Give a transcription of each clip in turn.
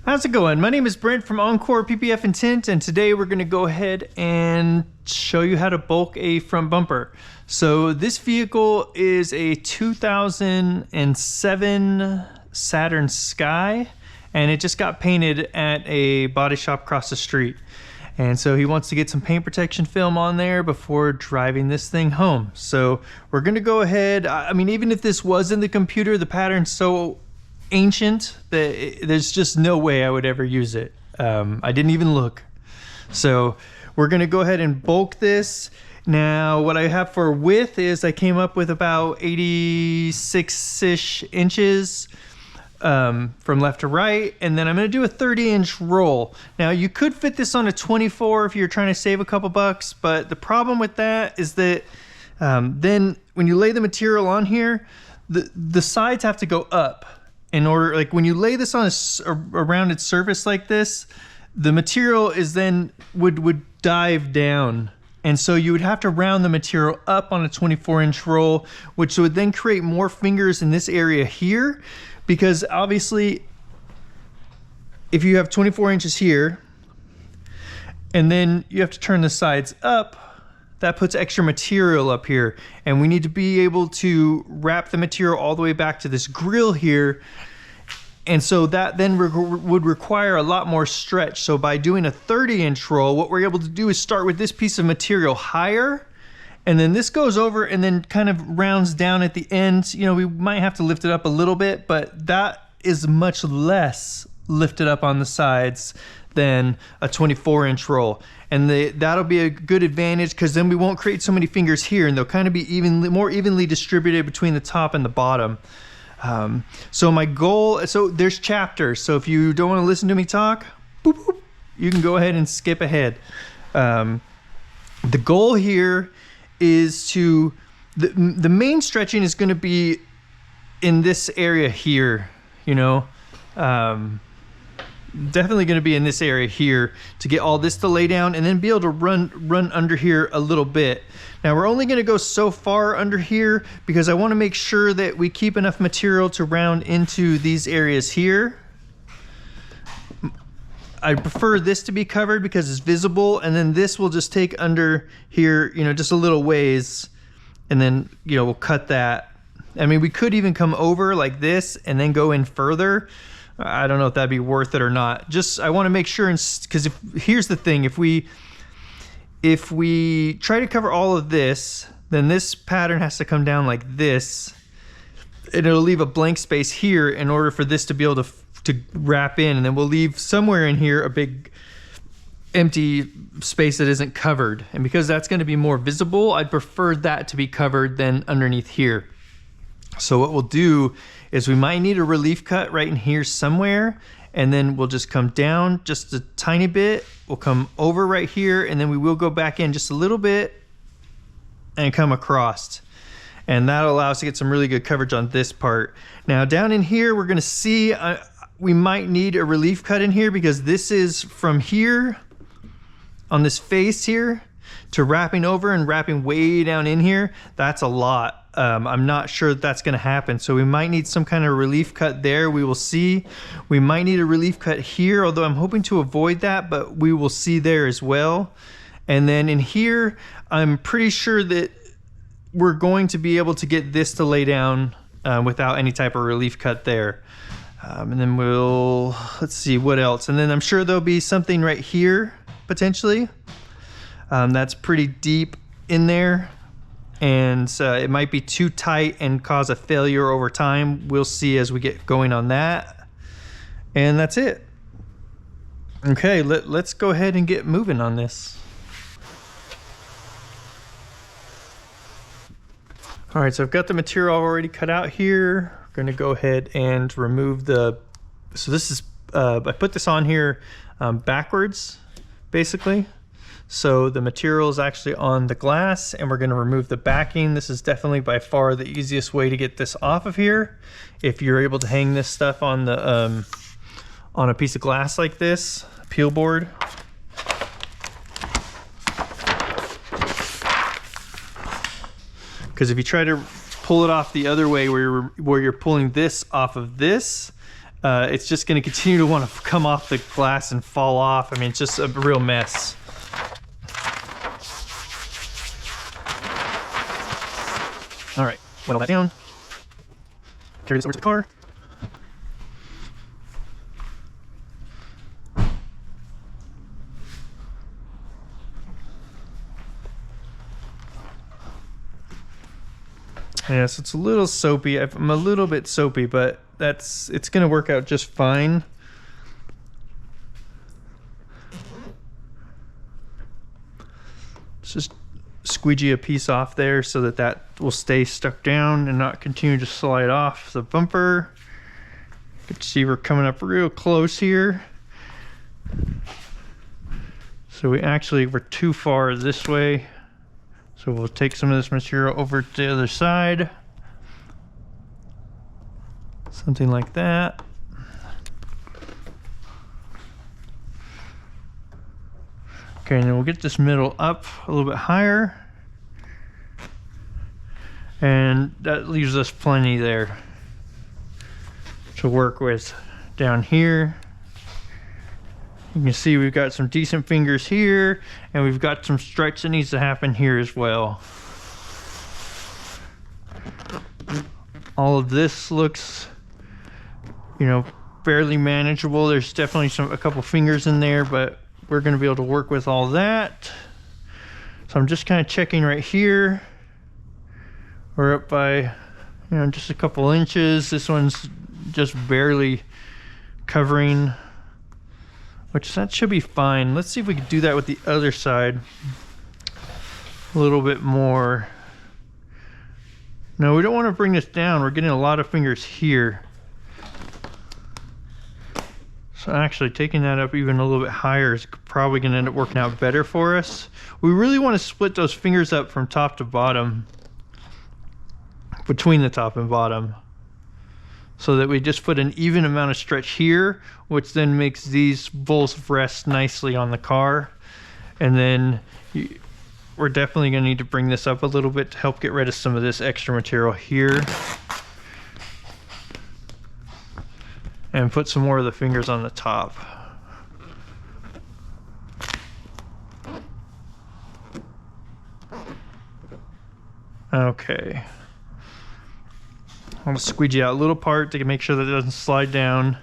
How's it going? My name is Brent from Encore, PPF and Tint, and today we're going to go ahead and show you how to bulk a front bumper. So this vehicle is a 2007 Saturn Sky, and it just got painted at a body shop across the street. And so he wants to get some paint protection film on there before driving this thing home. So we're going to go ahead. I mean, even if this was in the computer, the pattern's so ancient that there's just no way I would ever use it. I didn't even look. So we're going to go ahead and bulk this. Now what I have for width is I came up with about 86-ish inches from left to right, and then I'm going to do a 30-inch roll. Now you could fit this on a 24 if you're trying to save a couple bucks, but the problem with that is that then when you lay the material on here, the sides have to go up. In order, like when you lay this on a rounded surface like this, the material is then would dive down. And so you would have to round the material up on a 24-inch roll, which would then create more fingers in this area here. Because obviously, if you have 24 inches here, and then you have to turn the sides up, that puts extra material up here, and we need to be able to wrap the material all the way back to this grill here. And so that then would require a lot more stretch. So by doing a 30-inch roll, what we're able to do is start with this piece of material higher, and then this goes over and then kind of rounds down at the end. You know, we might have to lift it up a little bit, but that is much less lifted up on the sides than a 24-inch roll. And that'll be a good advantage because then we won't create so many fingers here, and they'll kind of be more evenly distributed between the top and the bottom. So my goal, so there's chapters. So if you don't want to listen to me talk, boop, boop, you can go ahead and skip ahead. The goal here is to, the main stretching is going to be in this area here, you know. Definitely going to be in this area here to get all this to lay down and then be able to run under here a little bit. Now we're only going to go so far under here because I want to make sure that we keep enough material to round into these areas here. I prefer this to be covered because it's visible, and then this will just take under here, you know, just a little ways, and then, you know, we'll cut that. I mean, we could even come over like this and then go in further. I don't know if that'd be worth it or not. Just, I want to make sure, because here's the thing, if we try to cover all of this, then this pattern has to come down like this, and it'll leave a blank space here in order for this to be able to wrap in, and then we'll leave somewhere in here a big empty space that isn't covered. And because that's going to be more visible, I'd prefer that to be covered than underneath here. So what we'll do is we might need a relief cut right in here somewhere, and then we'll just come down just a tiny bit. We'll come over right here, and then we will go back in just a little bit and come across. And that'll allow us to get some really good coverage on this part. Now down in here, we're gonna see, we might need a relief cut in here because this is from here on this face here to wrapping over and wrapping way down in here. That's a lot. I'm not sure that's going to happen, so we might need some kind of relief cut there. We will see. We might need a relief cut here, although I'm hoping to avoid that, but we will see there as well. And then in here, I'm pretty sure that we're going to be able to get this to lay down without any type of relief cut there. And then let's see what else. And then I'm sure there'll be something right here potentially. That's pretty deep in there, and it might be too tight and cause a failure over time. We'll see as we get going on that. And that's it. Okay, let's go ahead and get moving on this. All right, so I've got the material already cut out here. We're gonna go ahead and remove so this is, I put this on here backwards, basically. So the material is actually on the glass, and we're going to remove the backing. This is definitely by far the easiest way to get this off of here. If you're able to hang this stuff on the on a piece of glass like this, peel board. Because if you try to pull it off the other way where you're pulling this off of this, it's just going to continue to want to come off the glass and fall off. I mean, it's just a real mess. All right, whittle that down. Carry this over to the car. Yes, it's a little soapy. I'm a little bit soapy, but it's gonna work out just fine. Let's just squeegee a piece off there so that that will stay stuck down and not continue to slide off the bumper. You can see we're coming up real close here. So we're too far this way. So we'll take some of this material over to the other side. Something like that. Okay, and then we'll get this middle up a little bit higher. And that leaves us plenty there to work with down here. You can see we've got some decent fingers here, and we've got some stretch that needs to happen here as well. All of this looks, you know, fairly manageable. There's definitely a couple fingers in there, but we're going to be able to work with all that. So I'm just kind of checking right here. We're up by, you know, just a couple inches. This one's just barely covering, which that should be fine. Let's see if we can do that with the other side a little bit more. No, we don't want to bring this down. We're getting a lot of fingers here. So actually taking that up even a little bit higher is probably going to end up working out better for us. We really want to split those fingers up from top to bottom, between the top and bottom, so that we just put an even amount of stretch here, which then makes these bolts rest nicely on the car. And then we're definitely going to need to bring this up a little bit to help get rid of some of this extra material here. And put some more of the fingers on the top. Okay. I'll squeegee out a little part to make sure that it doesn't slide down.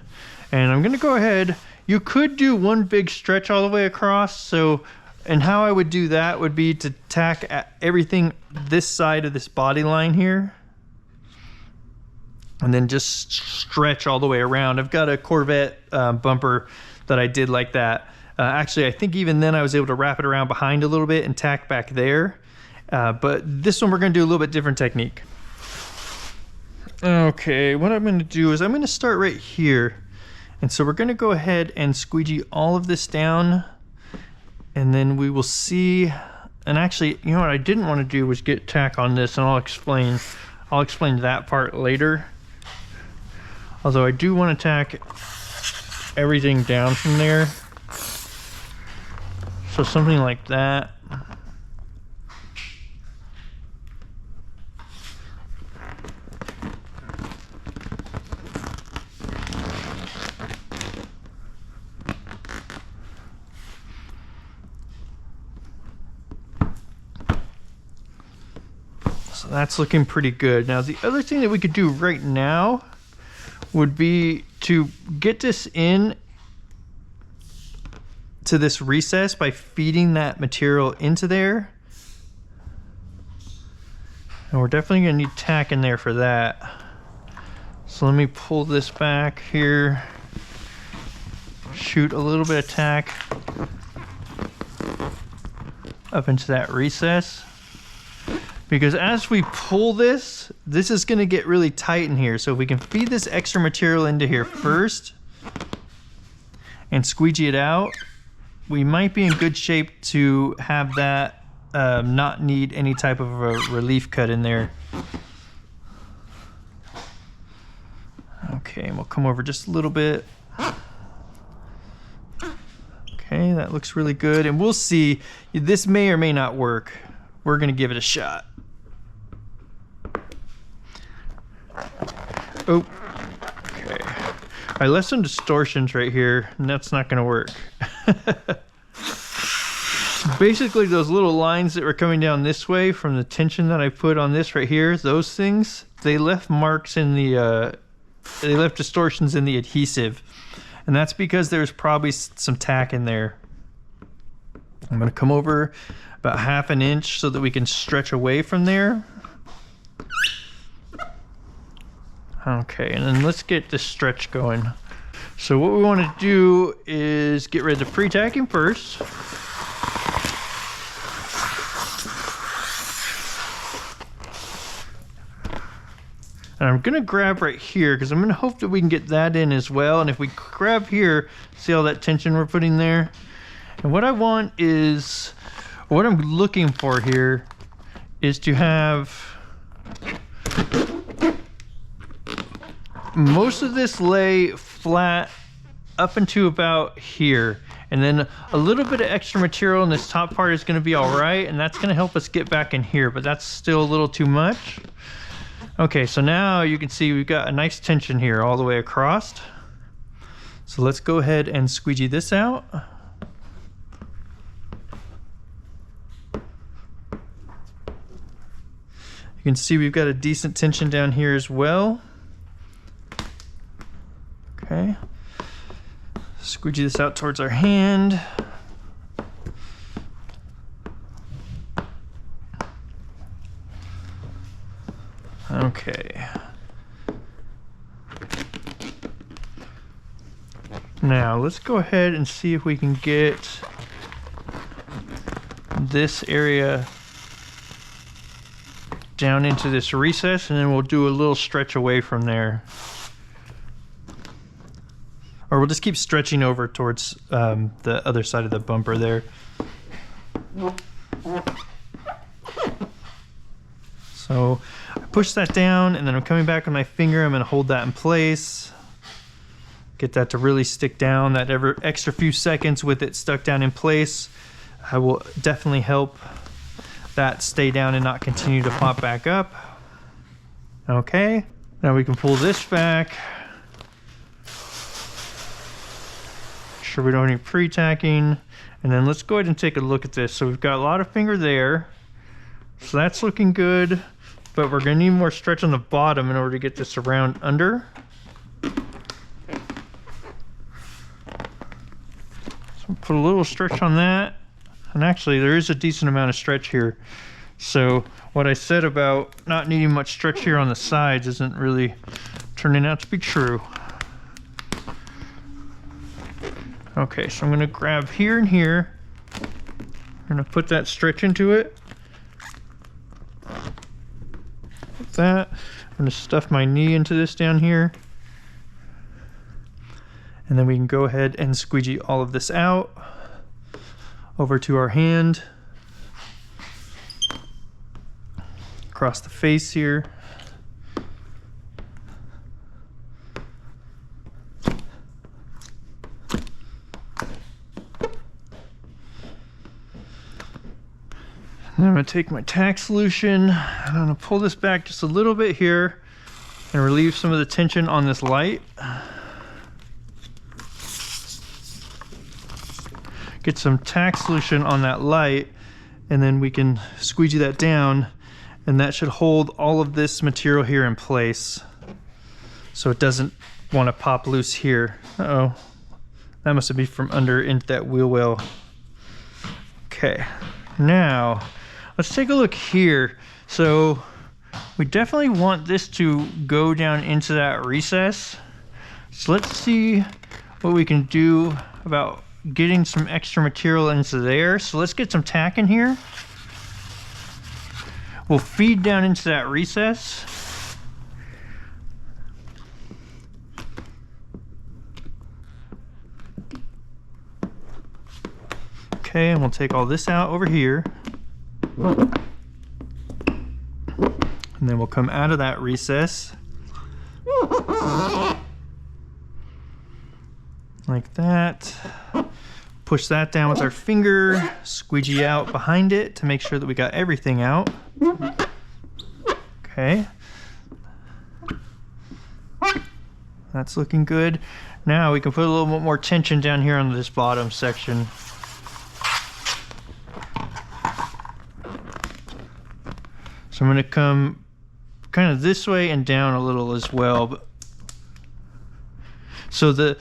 And I'm gonna go ahead. You could do one big stretch all the way across. So, and how I would do that would be to tack everything this side of this body line here. And then just stretch all the way around. I've got a Corvette bumper that I did like that. Actually, I think even then I was able to wrap it around behind a little bit and tack back there. But this one we're gonna do a little bit different technique. Okay, what I'm gonna do is I'm gonna start right here. And so we're gonna go ahead and squeegee all of this down, and then we will see. And actually, you know what I didn't want to do was get tack on this, and I'll explain that part later. Although I do want to tack everything down from there. So something like that. So that's looking pretty good. Now the other thing that we could do right now would be to get this in to this recess by feeding that material into there. And we're definitely gonna need tack in there for that. So let me pull this back here, shoot a little bit of tack up into that recess. Because as we pull this, this is going to get really tight in here. So if we can feed this extra material into here first and squeegee it out, we might be in good shape to have that not need any type of a relief cut in there. Okay, and we'll come over just a little bit. Okay, that looks really good. And we'll see, this may or may not work. We're going to give it a shot. Oh, okay. I left some distortions right here, and that's not going to work. Basically, those little lines that were coming down this way from the tension that I put on this right here, those things, they left marks in the, they left distortions in the adhesive. And that's because there's probably some tack in there. I'm going to come over about 1/2 inch so that we can stretch away from there. Okay, and then let's get this stretch going. So what we want to do is get rid of the pre-tacking first. And I'm gonna grab right here because I'm gonna hope that we can get that in as well. And if we grab here, see all that tension we're putting there? And what I want is, what I'm looking for here is to have most of this lay flat up into about here. And then a little bit of extra material in this top part is gonna be all right. And that's gonna help us get back in here, but that's still a little too much. Okay, so now you can see we've got a nice tension here all the way across. So let's go ahead and squeegee this out. You can see we've got a decent tension down here as well. Okay, squeegee this out towards our hand. Okay. Now let's go ahead and see if we can get this area down into this recess, and then we'll do a little stretch away from there. Or we'll just keep stretching over towards the other side of the bumper there. So I push that down, and then I'm coming back with my finger. I'm going to hold that in place. Get that to really stick down. That extra few seconds with it stuck down in place will definitely help that stay down and not continue to pop back up. Okay, now we can pull this back. Make sure we don't have any pre-tacking. And then let's go ahead and take a look at this. So we've got a lot of finger there. So that's looking good, but we're gonna need more stretch on the bottom in order to get this around under. So put a little stretch on that. And actually there is a decent amount of stretch here. So what I said about not needing much stretch here on the sides isn't really turning out to be true. Okay, so I'm gonna grab here and here. I'm gonna put that stretch into it. Like that. I'm gonna stuff my knee into this down here. And then we can go ahead and squeegee all of this out over to our hand. Across the face here. And I'm going to take my tack solution, and I'm going to pull this back just a little bit here and relieve some of the tension on this light. Get some tack solution on that light, and then we can squeegee that down, and that should hold all of this material here in place so it doesn't want to pop loose here. Uh-oh, that must be from under into that wheel well. Okay, now let's take a look here. So we definitely want this to go down into that recess. So let's see what we can do about getting some extra material into there. So let's get some tack in here. We'll feed down into that recess. Okay, and we'll take all this out over here. And then we'll come out of that recess. Like that. Push that down with our finger, squeegee out behind it to make sure that we got everything out. Okay. That's looking good. Now we can put a little bit more tension down here on this bottom section. So I'm going to come kind of this way and down a little as well. So the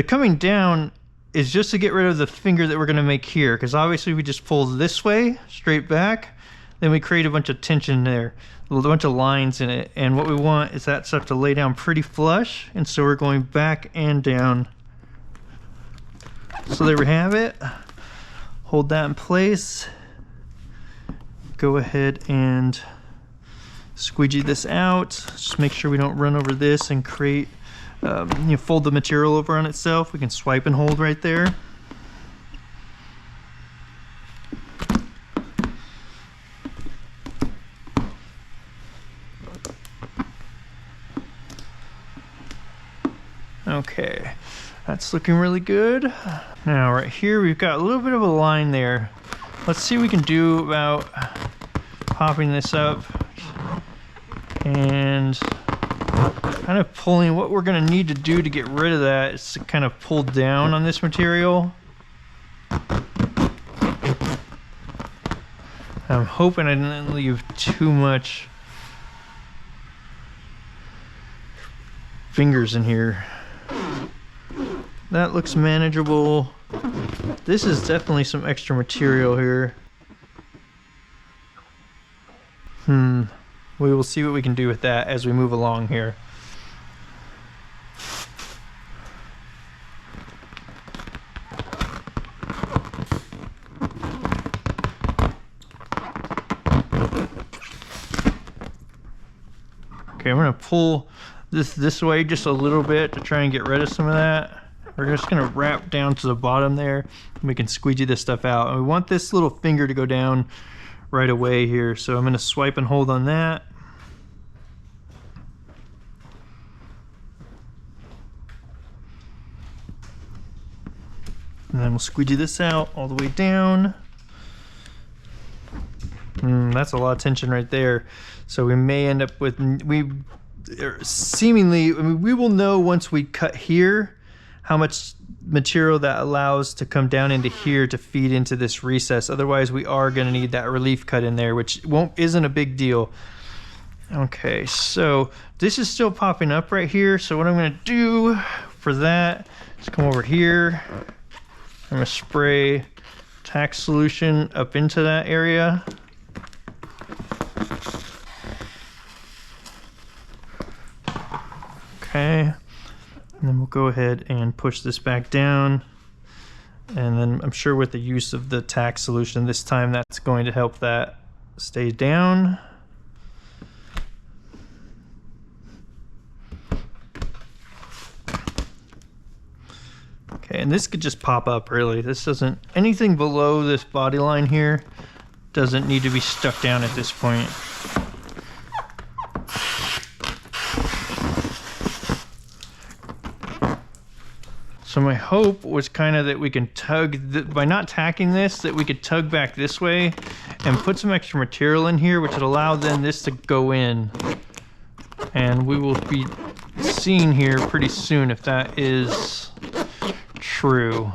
coming down is just to get rid of the finger that we're going to make here, because obviously we just pull this way straight back, then we create a bunch of tension there, a bunch of lines in it, and what we want is that stuff to lay down pretty flush, and so we're going back and down. So there we have it. Hold that in place. Go ahead and squeegee this out. Just make sure we don't run over this and create fold the material over on itself. We can swipe and hold right there. Okay, that's looking really good. Now right here we've got a little bit of a line there. Let's see what we can do about popping this up and kind of pulling. What we're going to need to do to get rid of that is to kind of pull down on this material. I'm hoping I didn't leave too much fingers in here. That looks manageable. This is definitely some extra material here. We will see what we can do with that as we move along here. Okay, I'm gonna pull this way just a little bit to try and get rid of some of that. We're just gonna wrap down to the bottom there, and we can squeegee this stuff out. And we want this little finger to go down right away here, so I'm gonna swipe and hold on that. And then we'll squeegee this out all the way down. That's a lot of tension right there. So we may end up with, seemingly, I mean, we will know once we cut here how much material that allows to come down into here to feed into this recess. Otherwise we are going to need that relief cut in there, which isn't a big deal. Okay, so this is still popping up right here. So what I'm going to do for that is come over here. I'm going to spray tack solution up into that area. Okay, and then we'll go ahead and push this back down. And then I'm sure with the use of the tack solution this time, that's going to help that stay down. Okay, and this could just pop up really. This doesn't, anything below this body line here doesn't need to be stuck down at this point. So my hope was kind of that we can tug, by not tacking this, that we could tug back this way and put some extra material in here, which would allow then this to go in. And we will be seeing here pretty soon if that is true.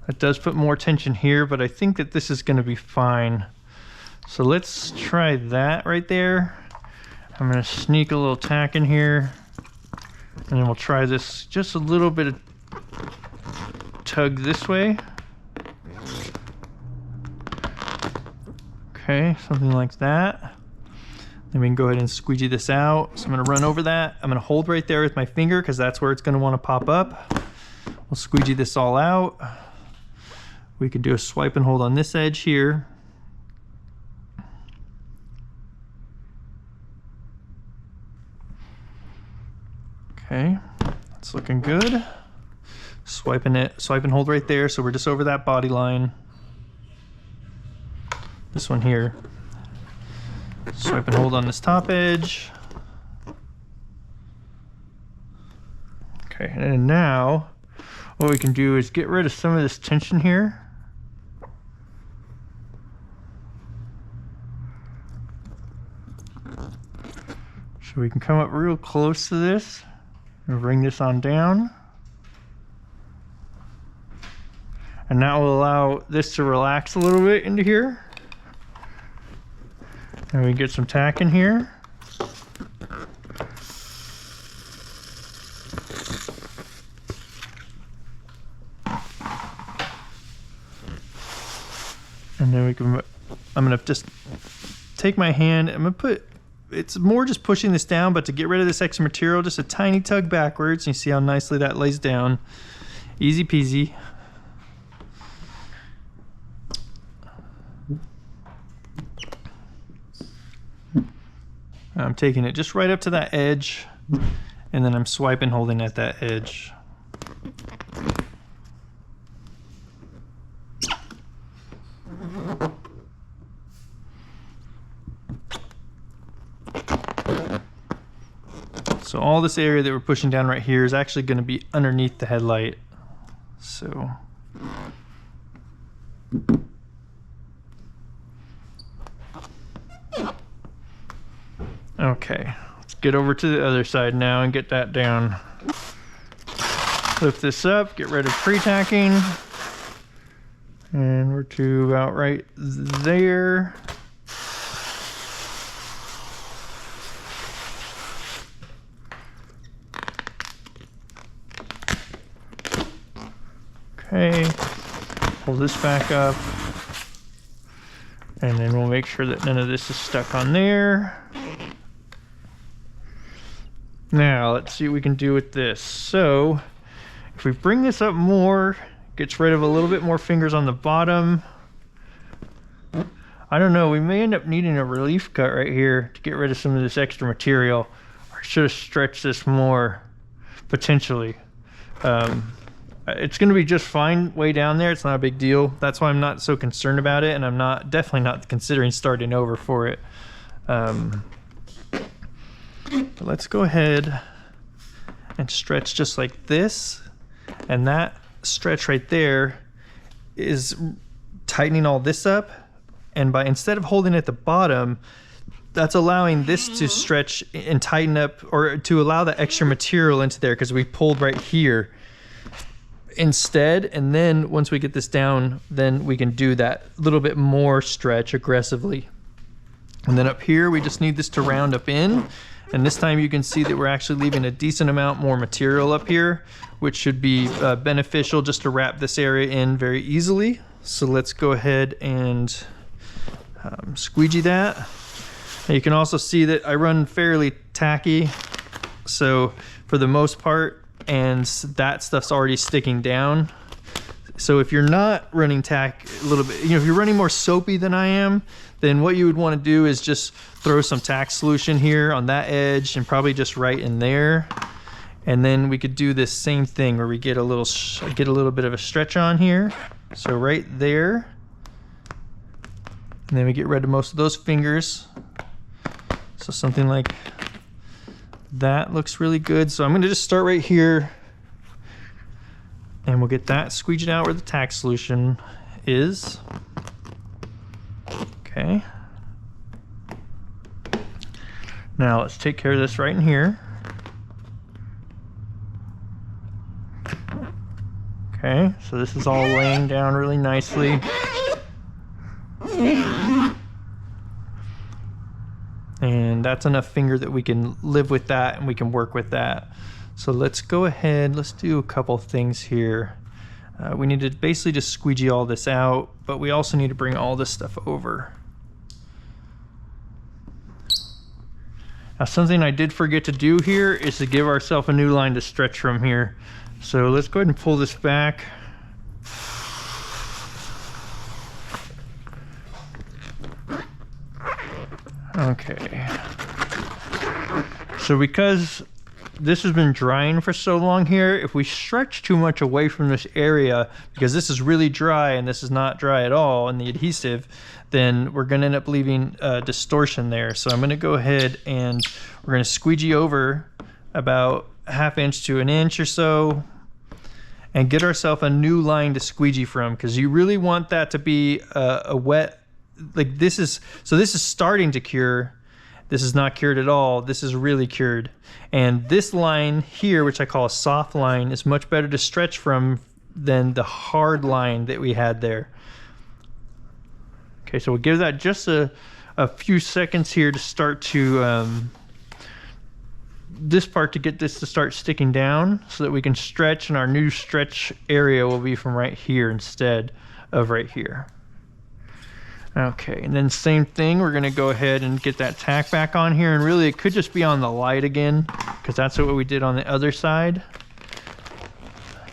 It does put more tension here, but I think that this is going to be fine. So let's try that right there. I'm going to sneak a little tack in here. And then we'll try this, just a little bit of tug this way. Okay, something like that. Then we can go ahead and squeegee this out. So I'm gonna run over that. I'm gonna hold right there with my finger because that's where it's gonna wanna pop up. We'll squeegee this all out. We can do a swipe and hold on this edge here. Okay, that's looking good. Swipe and hold right there, so we're just over that body line. This one here. Swipe and hold on this top edge. Okay, and now what we can do is get rid of some of this tension here. So So we can come up real close to this and bring this on down. And that will allow this to relax a little bit into here. And we get some tack in here. And then we can, I'm gonna just take my hand, I'm gonna put, it's more just pushing this down, but to get rid of this extra material, just a tiny tug backwards. You see how nicely that lays down. Easy peasy. I'm taking it just right up to that edge, and then I'm swiping, holding at that edge. So all this area that we're pushing down right here is actually going to be underneath the headlight. So okay, let's get over to the other side now and get that down. Lift this up, get rid of pre-tacking, and we're to about right there. Okay, pull this back up, and then we'll make sure that none of this is stuck on there. Now let's see what we can do with this. So if we bring this up more, gets rid of a little bit more fingers on the bottom. I don't know, we may end up needing a relief cut right here to get rid of some of this extra material. I should have stretched this more, potentially. It's going to be just fine way down there. It's not a big deal. That's why I'm not so concerned about it, and I'm definitely not considering starting over for it. But let's go ahead and stretch just like this, and that stretch right there is tightening all this up, and by instead of holding at the bottom, that's allowing this to stretch and tighten up, or to allow the extra material into there, because we pulled right here instead. And then once we get this down, then we can do that little bit more stretch aggressively. And then up here we just need this to round up in, and this time you can see that we're actually leaving a decent amount more material up here, which should be beneficial just to wrap this area in very easily. So let's go ahead and squeegee that. And you can also see that I run fairly tacky, so for the most part, and that stuff's already sticking down. So if you're not running tack a little bit, if you're running more soapy than I am, then what you would want to do is just throw some tack solution here on that edge, and probably just right in there. And then we could do this same thing where we get a little bit of a stretch on here. So right there. And then we get rid of most of those fingers. So something like that looks really good. So I'm going to just start right here, and we'll get that squeegeed out where the tack solution is. Okay. Now let's take care of this right in here. Okay, so this is all laying down really nicely. And that's enough finger that we can live with that, and we can work with that. So let's go ahead, let's do a couple things here. We need to basically just squeegee all this out, but we also need to bring all this stuff over. Now something I did forget to do here is to give ourselves a new line to stretch from here. So let's go ahead and pull this back. Okay. So because this has been drying for so long here, if we stretch too much away from this area, because this is really dry and this is not dry at all in the adhesive, then we're going to end up leaving distortion there. So I'm going to go ahead and we're going to squeegee over about 1/2 inch to 1 inch or so, and get ourselves a new line to squeegee from, because you really want that to be a wet, like this is, so this is starting to cure, This is not cured at all. This is really cured. And this line here, which I call a soft line, is much better to stretch from than the hard line that we had there. Okay, so we'll give that just a few seconds here to start to, this part to get this to start sticking down so that we can stretch, and our new stretch area will be from right here instead of right here. Okay, and then same thing, we're gonna go ahead and get that tack back on here, and really it could just be on the light again, because that's what we did on the other side.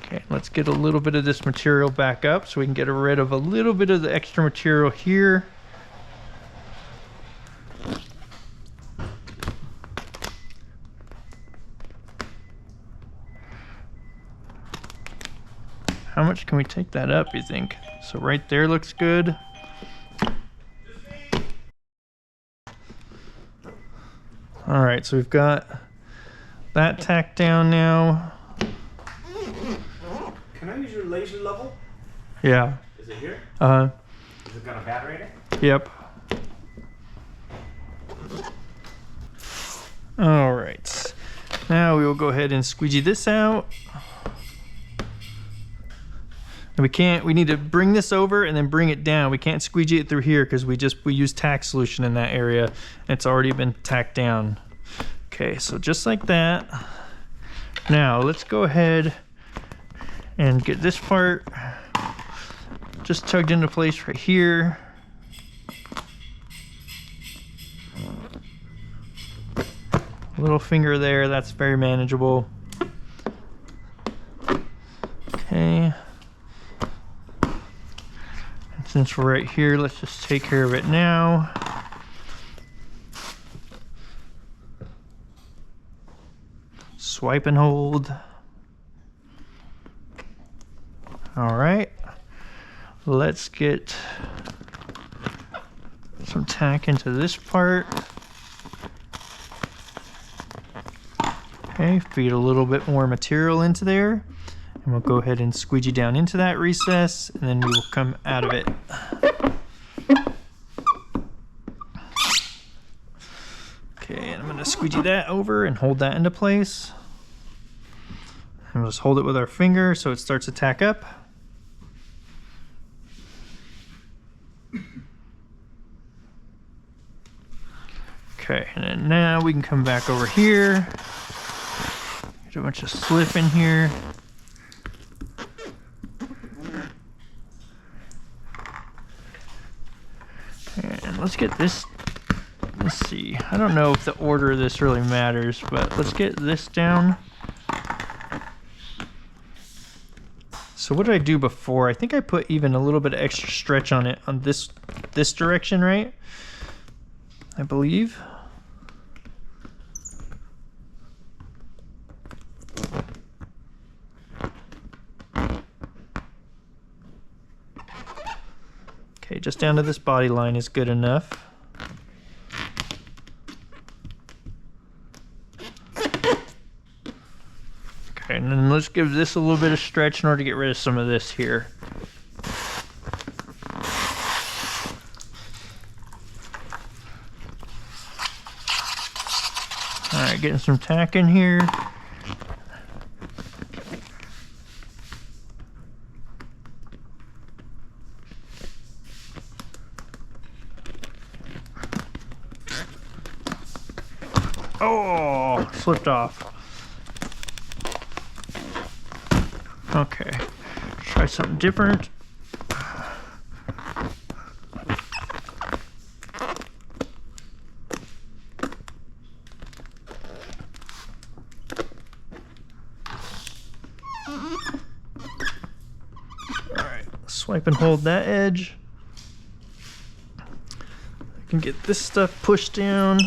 Okay, let's get a little bit of this material back up so we can get rid of a little bit of the extra material here. How much can we take that up, you think? So right there looks good. All right, so we've got that tacked down now. Can I use your laser level? Yeah. Is it here? Uh-huh. Has it got a battery in it? Yep. All right. Now we will go ahead and squeegee this out. And we need to bring this over and then bring it down. We can't squeegee it through here because we use tack solution in that area. And it's already been tacked down. Okay, so just like that. Now let's go ahead and get this part just tugged into place right here. Little finger there, that's very manageable. Okay. Since we're right here, let's just take care of it now. Swipe and hold. All right. Let's get some tack into this part. Okay, feed a little bit more material into there. And we'll go ahead and squeegee down into that recess, and then we will come out of it. Okay, and I'm gonna squeegee that over and hold that into place. And we'll just hold it with our finger so it starts to tack up. Okay, and then now we can come back over here. Get a bunch of slip in here. And let's get this, let's see, I don't know if the order of this really matters, but let's get this down. So what did I do before? I think I put even a little bit of extra stretch on it on this direction, right? I believe. Okay, just down to this body line is good enough. Okay, and then let's give this a little bit of stretch in order to get rid of some of this here. All right, getting some tack in here. Oh, slipped off. Okay, try something different. Alright, swipe and hold that edge. I can get this stuff pushed down.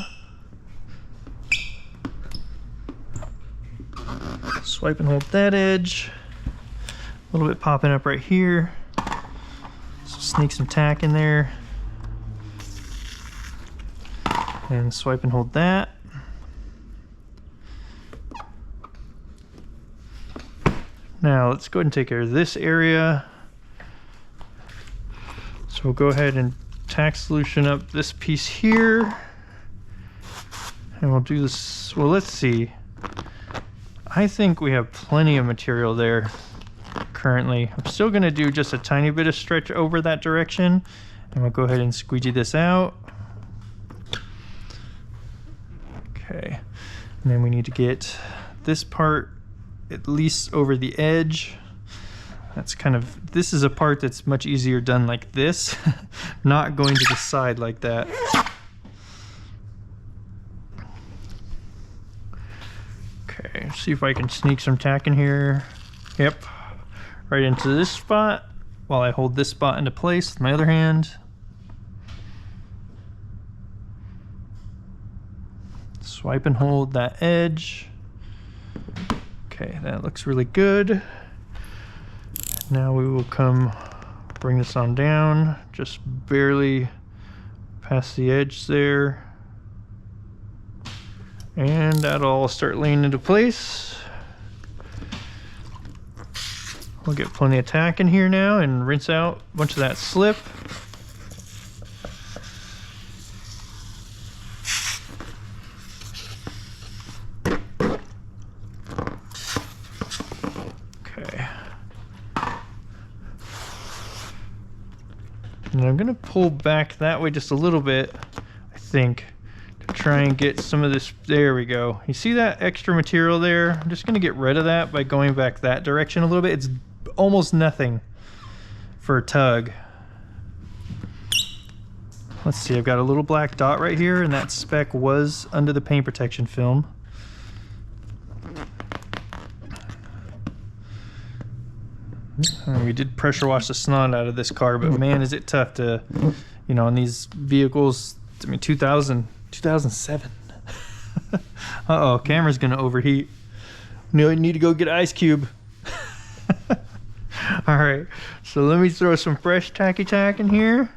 Swipe and hold that edge. A little bit popping up right here. So sneak some tack in there. And swipe and hold that. Now let's go ahead and take care of this area. So we'll go ahead and tack solution up this piece here. And we'll do this, well, let's see. I think we have plenty of material there currently. I'm still gonna do just a tiny bit of stretch over that direction, and we'll go ahead and squeegee this out. Okay, and then we need to get this part at least over the edge. That's kind of, this is a part that's much easier done like this, not going to the side like that. Okay, see if I can sneak some tack in here. Yep, right into this spot while I hold this spot into place with my other hand. Swipe and hold that edge. Okay, that looks really good. Now we will come bring this on down, just barely past the edge there. And that'll all start laying into place. We'll get plenty of tack in here now and rinse out a bunch of that slip. Okay. And I'm gonna pull back that way just a little bit, I think, to try and get some of this. There we go. You see that extra material there? I'm just gonna get rid of that by going back that direction a little bit. It's almost nothing for a tug. Let's see, I've got a little black dot right here, and that speck was under the paint protection film. We did pressure wash the snot out of this car, but man, is it tough to, you know, on these vehicles. I mean, 2007. Uh-oh, camera's gonna overheat. No, I need to go get an ice cube. All right, so let me throw some fresh tacky tack in here.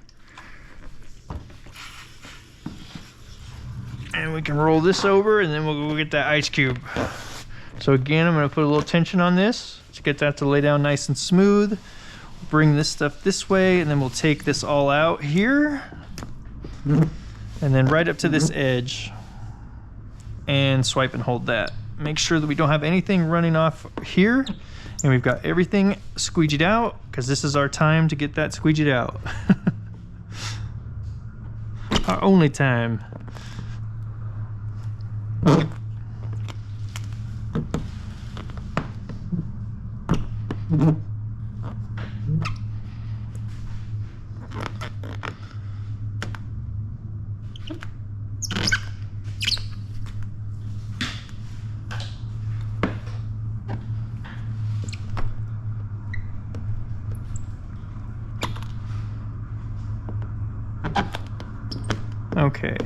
And we can roll this over, and then we'll go get that ice cube. So again, I'm gonna put a little tension on this to get that to lay down nice and smooth. Bring this stuff this way, and then we'll take this all out here. And then right up to this edge, and swipe and hold that. Make sure that we don't have anything running off here, and we've got everything squeegeed out, because this is our time to get that squeegeed out. Our only time. Okay.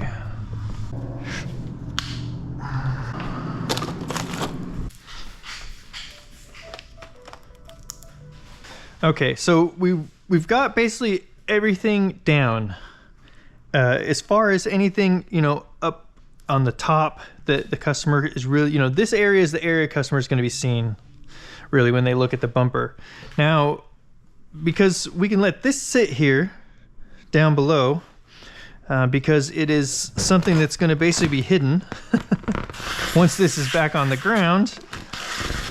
Okay, so we've got basically everything down. As far as anything, you know, up on the top that the customer is really, you know, this area is the area customer is going to be seeing really when they look at the bumper. Now, because we can let this sit here down below, because it is something that's going to basically be hidden. Once this is back on the ground,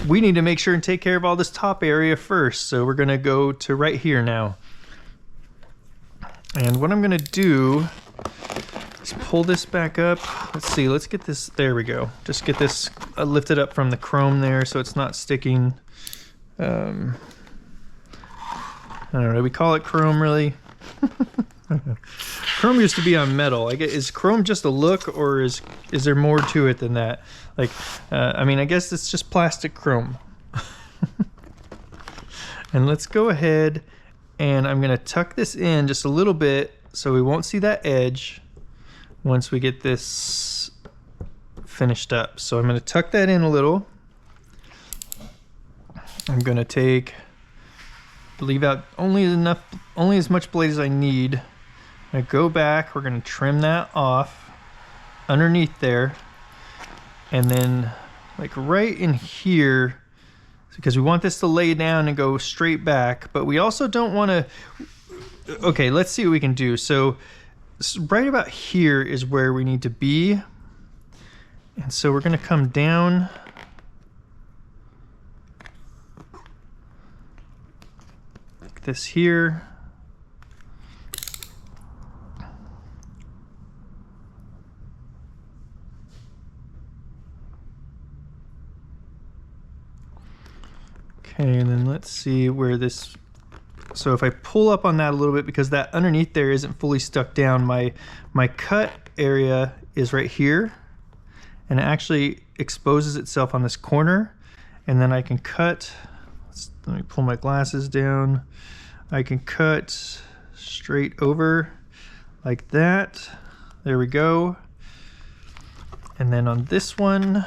we need to make sure and take care of all this top area first. So we're going to go to right here now. And what I'm going to do is pull this back up. Let's see, let's get this, there we go. Just get this lifted up from the chrome there so it's not sticking. I don't know, we call it chrome really? Chrome used to be on metal. Is chrome just a look, or is there more to it than that? Like, I mean, I guess it's just plastic chrome. And let's go ahead, and I'm gonna tuck this in just a little bit so we won't see that edge once we get this finished up. So I'm gonna tuck that in a little. I'm gonna leave out only as much blade as I need. I go back, we're gonna trim that off underneath there, and then like right in here, because we want this to lay down and go straight back, but we also don't want to. Okay, let's see what we can do. So right about here is where we need to be, And so we're going to come down like this here. Okay, and then let's see where this, so if I pull up on that a little bit, because that underneath there isn't fully stuck down, my cut area is right here, and it actually exposes itself on this corner, and then I can cut, let me pull my glasses down, I can cut straight over like that, there we go, and then on this one,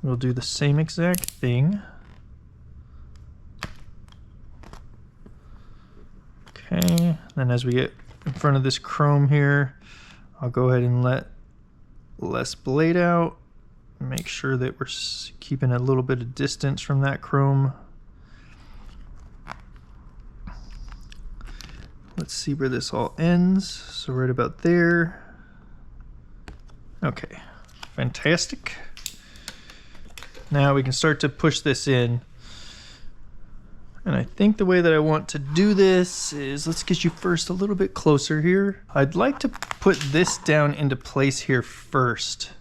we'll do the same exact thing. Okay, then as we get in front of this chrome here, I'll go ahead and let less blade out. Make sure that we're keeping a little bit of distance from that chrome. Let's see where this all ends. So right about there. Okay, fantastic. Now we can start to push this in. And I think the way that I want to do this is, let's get you first a little bit closer here. I'd like to put this down into place here first.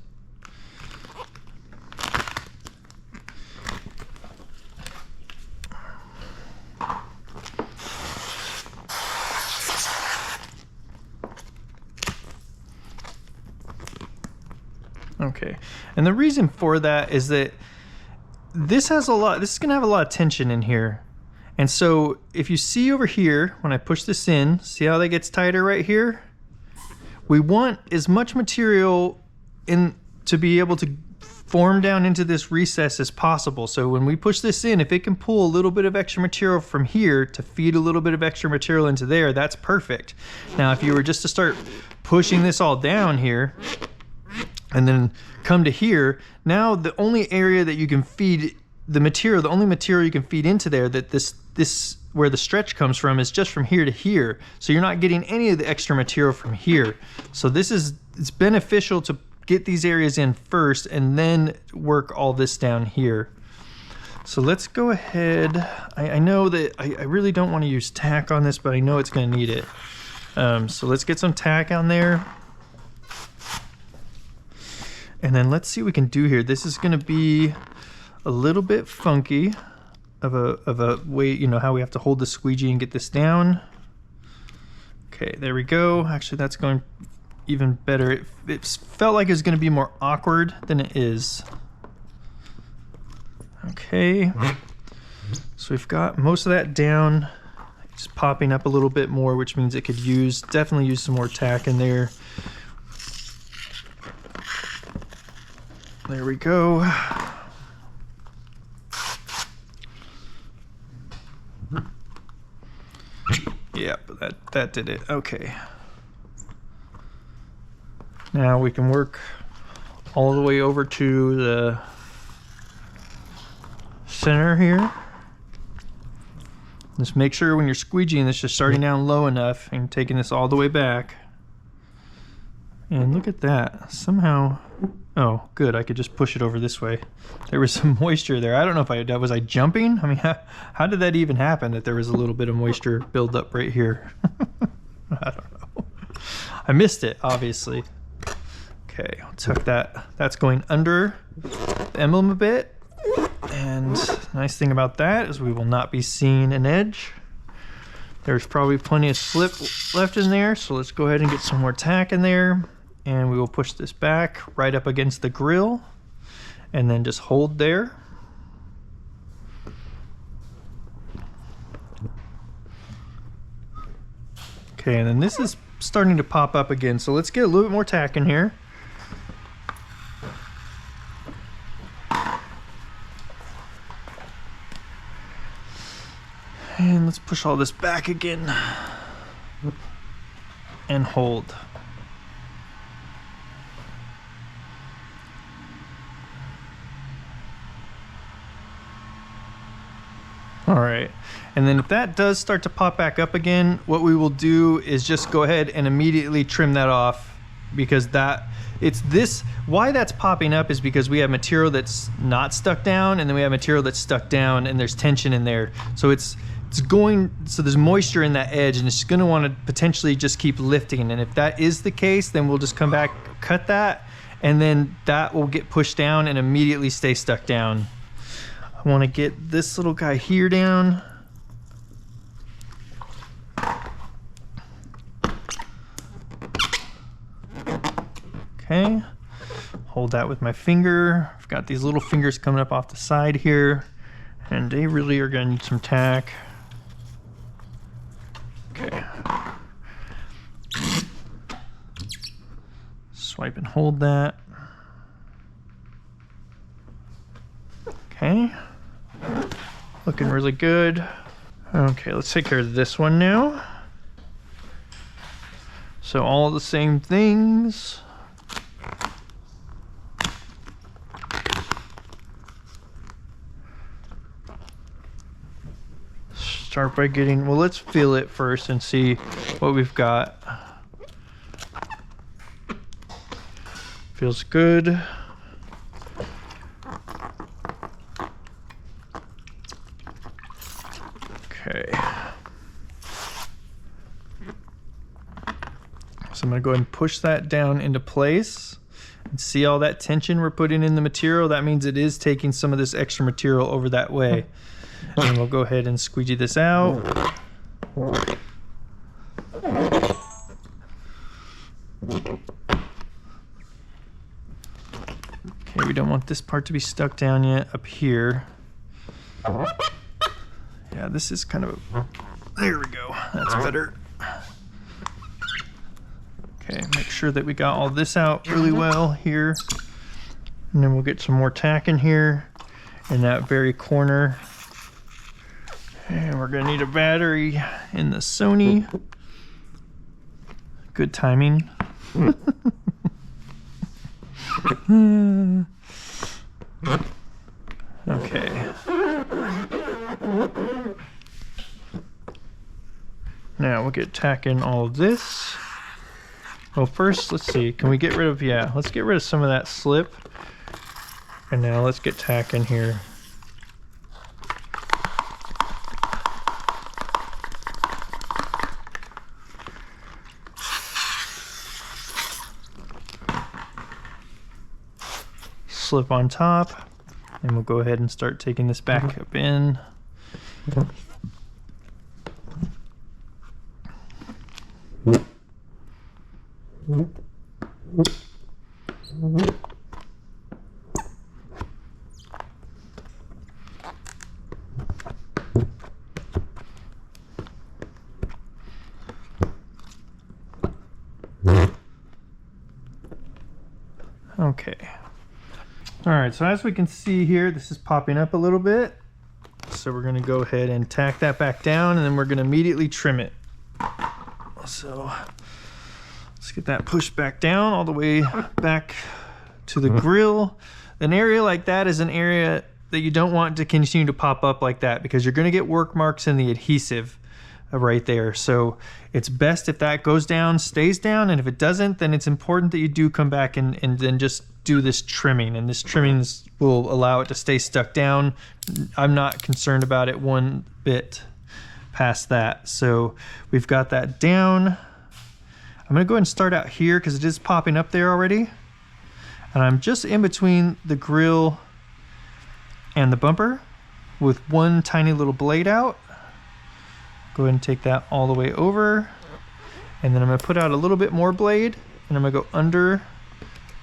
Okay, and the reason for that is that this is gonna have a lot of tension in here. And so if you see over here, when I push this in, see how that gets tighter right here? We want as much material in to be able to form down into this recess as possible. So when we push this in, if it can pull a little bit of extra material from here to feed a little bit of extra material into there, that's perfect. Now, if you were just to start pushing this all down here, and then come to here, now the only area that you can feed the material, the only material you can feed into there, that this where the stretch comes from, is just from here to here. So you're not getting any of the extra material from here. So it's beneficial to get these areas in first and then work all this down here. So let's go ahead. I know that I really don't want to use tack on this, but I know it's going to need it. So let's get some tack on there. And then let's see what we can do here. This is going to be a little bit funky of a way, you know, how we have to hold the squeegee and get this down. Okay, there we go. Actually, that's going even better. It felt like it was going to be more awkward than it is. Okay, so we've got most of that down. It's popping up a little bit more, which means it could definitely use some more tack in there. There we go. Yep, that did it. Okay. Now we can work all the way over to the center here. Just make sure when you're squeegeeing this, you're starting down low enough and taking this all the way back. And look at that. Somehow, oh, good. I could just push it over this way. There was some moisture there. I don't know if was I jumping? I mean, how did that even happen that there was a little bit of moisture buildup right here? I don't know. I missed it, obviously. Okay, I'll tuck that. That's going under the emblem a bit. And the nice thing about that is we will not be seeing an edge. There's probably plenty of slip left in there, so let's go ahead and get some more tack in there. And we will push this back right up against the grill and then just hold there. Okay, and then this is starting to pop up again, so let's get a little bit more tack in here. And let's push all this back again and hold. All right, and then if that does start to pop back up again, what we will do is just go ahead and immediately trim that off because why that's popping up is because we have material that's not stuck down, and then we have material that's stuck down and there's tension in there. So so there's moisture in that edge, and it's gonna wanna potentially just keep lifting. And if that is the case, then we'll just come back, cut that, and then that will get pushed down and immediately stay stuck down. I wanna get this little guy here down. Okay, hold that with my finger. I've got these little fingers coming up off the side here, and they really are gonna need some tack. Okay. Swipe and hold that. Okay. Looking really good. Okay, let's take care of this one now. So all the same things. Start by getting, well, let's feel it first and see what we've got. Feels good. Okay. So I'm gonna go ahead and push that down into place. And see all that tension we're putting in the material? That means it is taking some of this extra material over that way. And we'll go ahead and squeegee this out. Okay, we don't want this part to be stuck down yet up here. Yeah, this is kind of a, there we go, that's better. Okay, make sure that we got all this out really well here. And then we'll get some more tack in here in that very corner. And we're gonna need a battery in the Sony. Good timing. Okay. Now we'll get tack in all of this. Well, first, let's see, can we get rid of, yeah, let's get rid of some of that slip. And now let's get tack in here. Slip on top, and we'll go ahead and start taking this back up in. Okay. All right, so as we can see here, this is popping up a little bit. So we're gonna go ahead and tack that back down, and then we're gonna immediately trim it. So let's get that pushed back down all the way back to the grill. An area like that is an area that you don't want to continue to pop up like that, because you're gonna get work marks in the adhesive right there. So it's best if that goes down, stays down, and if it doesn't, then it's important that you do come back and then just do this trimming, and this trimming will allow it to stay stuck down. I'm not concerned about it one bit past that. So we've got that down. I'm gonna go ahead and start out here because it is popping up there already. And I'm just in between the grill and the bumper with one tiny little blade out. Go ahead and take that all the way over. And then I'm gonna put out a little bit more blade, and I'm gonna go under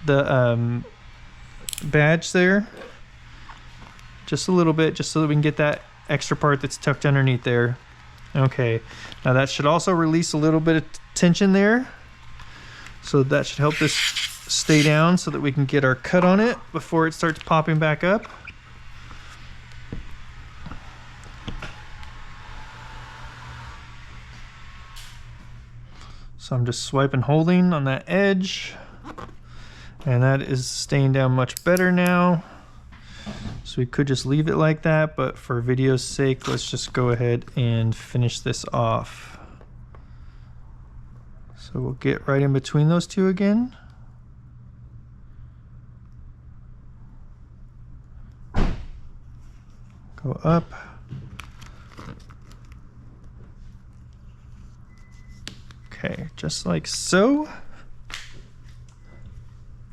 the badge there. Just a little bit, just so that we can get that extra part that's tucked underneath there. Okay, now that should also release a little bit of tension there. So that should help this stay down so that we can get our cut on it before it starts popping back up. So I'm just swiping, holding on that edge, and that is staying down much better now. So we could just leave it like that, but for video's sake, let's just go ahead and finish this off. So we'll get right in between those two again. Go up. Okay, just like so.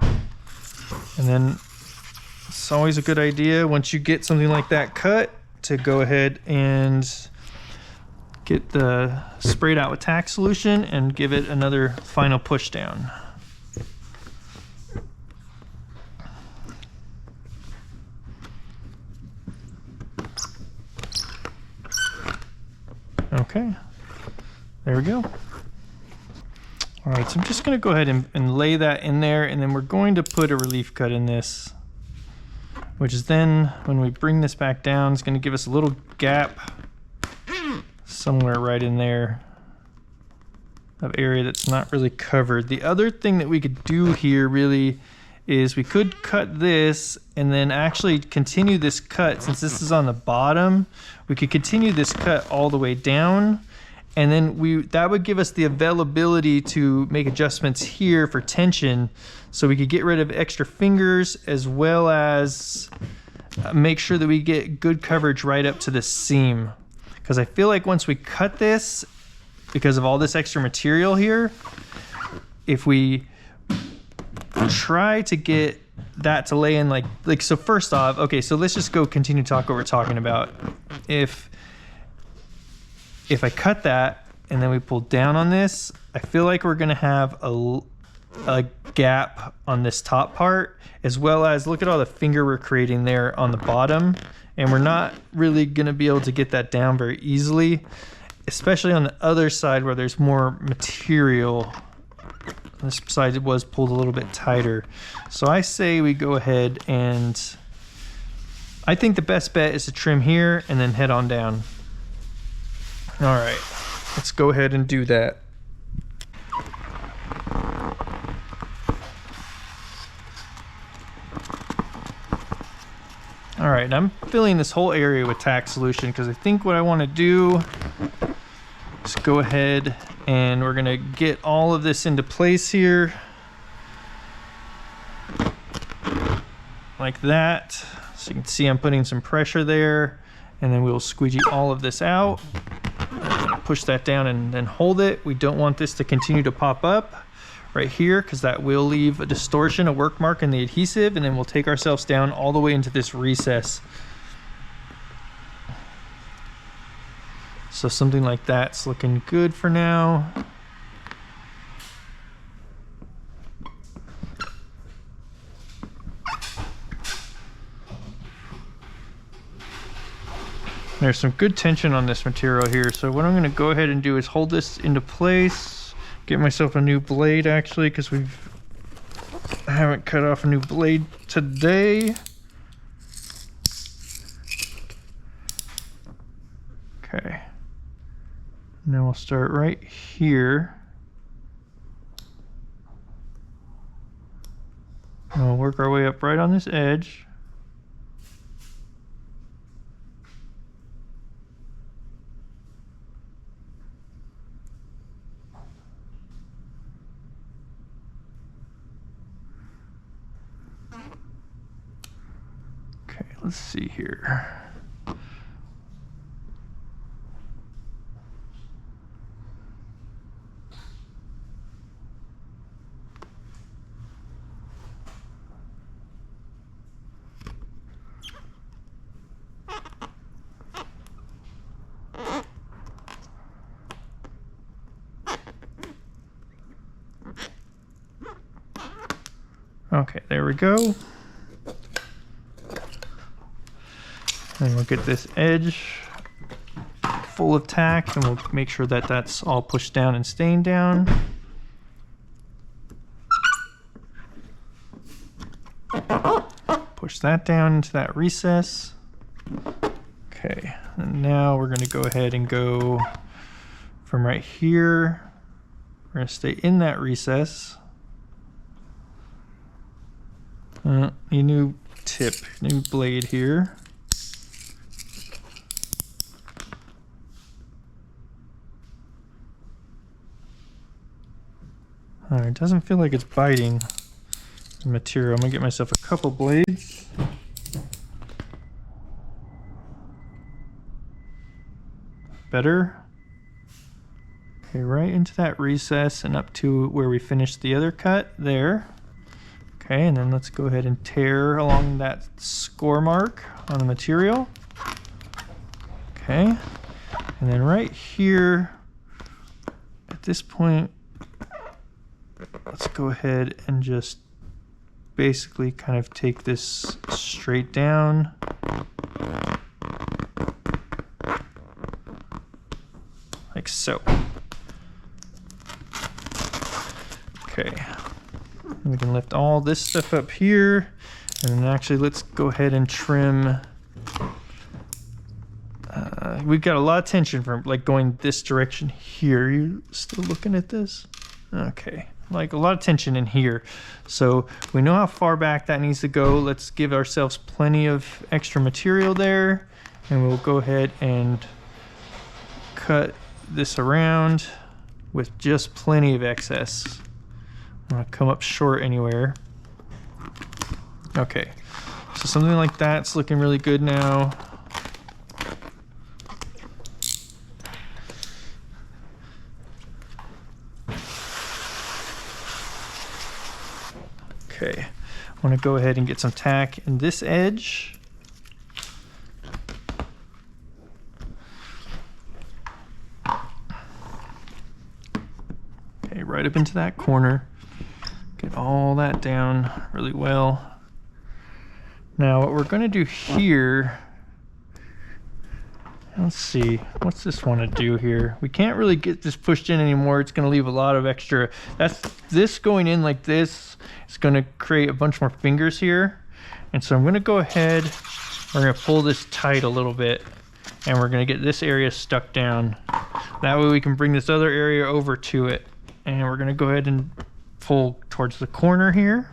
And then it's always a good idea once you get something like that cut to go ahead and get the sprayed out with tack solution and give it another final push down. Okay, there we go. All right, so I'm just gonna go ahead and lay that in there, and then we're going to put a relief cut in this, which is then when we bring this back down, it's gonna give us a little gap somewhere right in there of area that's not really covered. The other thing that we could do here really is we could cut this and then actually continue this cut. Since this is on the bottom, we could continue this cut all the way down, and then that would give us the availability to make adjustments here for tension, so we could get rid of extra fingers as well as make sure that we get good coverage right up to the seam. Because I feel like once we cut this, because of all this extra material here, if we try to get that to lay in like so first off, okay, so let's just go continue to talk what we're talking about. If I cut that and then we pull down on this, I feel like we're gonna have a gap on this top part, as well as look at all the finger we're creating there on the bottom, and we're not really gonna be able to get that down very easily, especially on the other side where there's more material. This side was pulled a little bit tighter. So I say we go ahead and I think the best bet is to trim here and then head on down. All right, let's go ahead and do that. All right, I'm filling this whole area with tack solution because I think what I want to do is go ahead and we're gonna get all of this into place here. Like that. So you can see I'm putting some pressure there, and then we'll squeegee all of this out. Push that down and then hold it. We don't want this to continue to pop up right here because that will leave a distortion, a work mark in the adhesive, and then we'll take ourselves down all the way into this recess. So something like that's looking good for now. There's some good tension on this material here. So what I'm gonna go ahead and do is hold this into place, get myself a new blade actually, because I haven't cut off a new blade today. Okay. And then we'll start right here. And we'll work our way up right on this edge. Okay, let's see here. Okay, there we go. And we'll get this edge full of tack, and we'll make sure that that's all pushed down and stained down. Push that down into that recess. Okay, and now we're gonna go ahead and go from right here. We're gonna stay in that recess. A new tip, new blade here. All right, it doesn't feel like it's biting the material. I'm gonna get myself a couple blades. Better. Okay, right into that recess and up to where we finished the other cut there. Okay, and then let's go ahead and tear along that score mark on the material. Okay, and then right here, at this point, let's go ahead and just basically kind of take this straight down. Like so. Okay, and we can lift all this stuff up here, and then actually let's go ahead and trim. We've got a lot of tension from like going this direction here. You still looking at this? Okay, like a lot of tension in here. So we know how far back that needs to go. Let's give ourselves plenty of extra material there, and we'll go ahead and cut this around with just plenty of excess. I'm not come up short anywhere. Okay, so something like that's looking really good now. Okay, I want to go ahead and get some tack in this edge. Okay, right up into that corner. Get all that down really well. Now what we're going to do here, let's see, what's this want to do here? We can't really get this pushed in anymore. It's going to leave a lot of extra. This going in like this is going to create a bunch more fingers here. And so I'm going to go ahead, we're going to pull this tight a little bit, and we're going to get this area stuck down. That way we can bring this other area over to it. And we're going to go ahead and pull towards the corner here.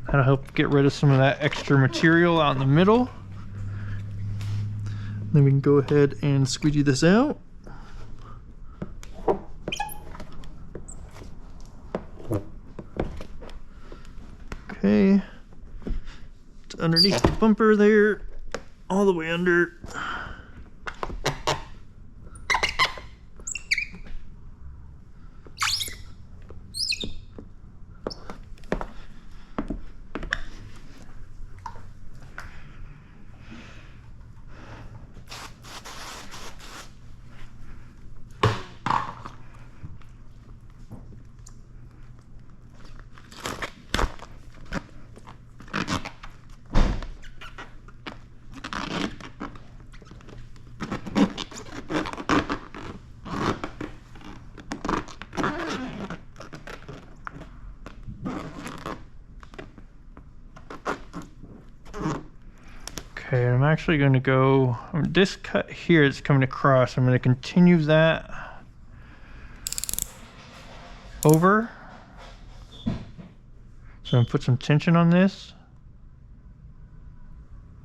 That'll help get rid of some of that extra material out in the middle. Then we can go ahead and squeegee this out. Okay. It's underneath the bumper there, all the way under. Okay, I'm actually going to go, this cut here is coming across. I'm going to continue that over. So I'm going to put some tension on this.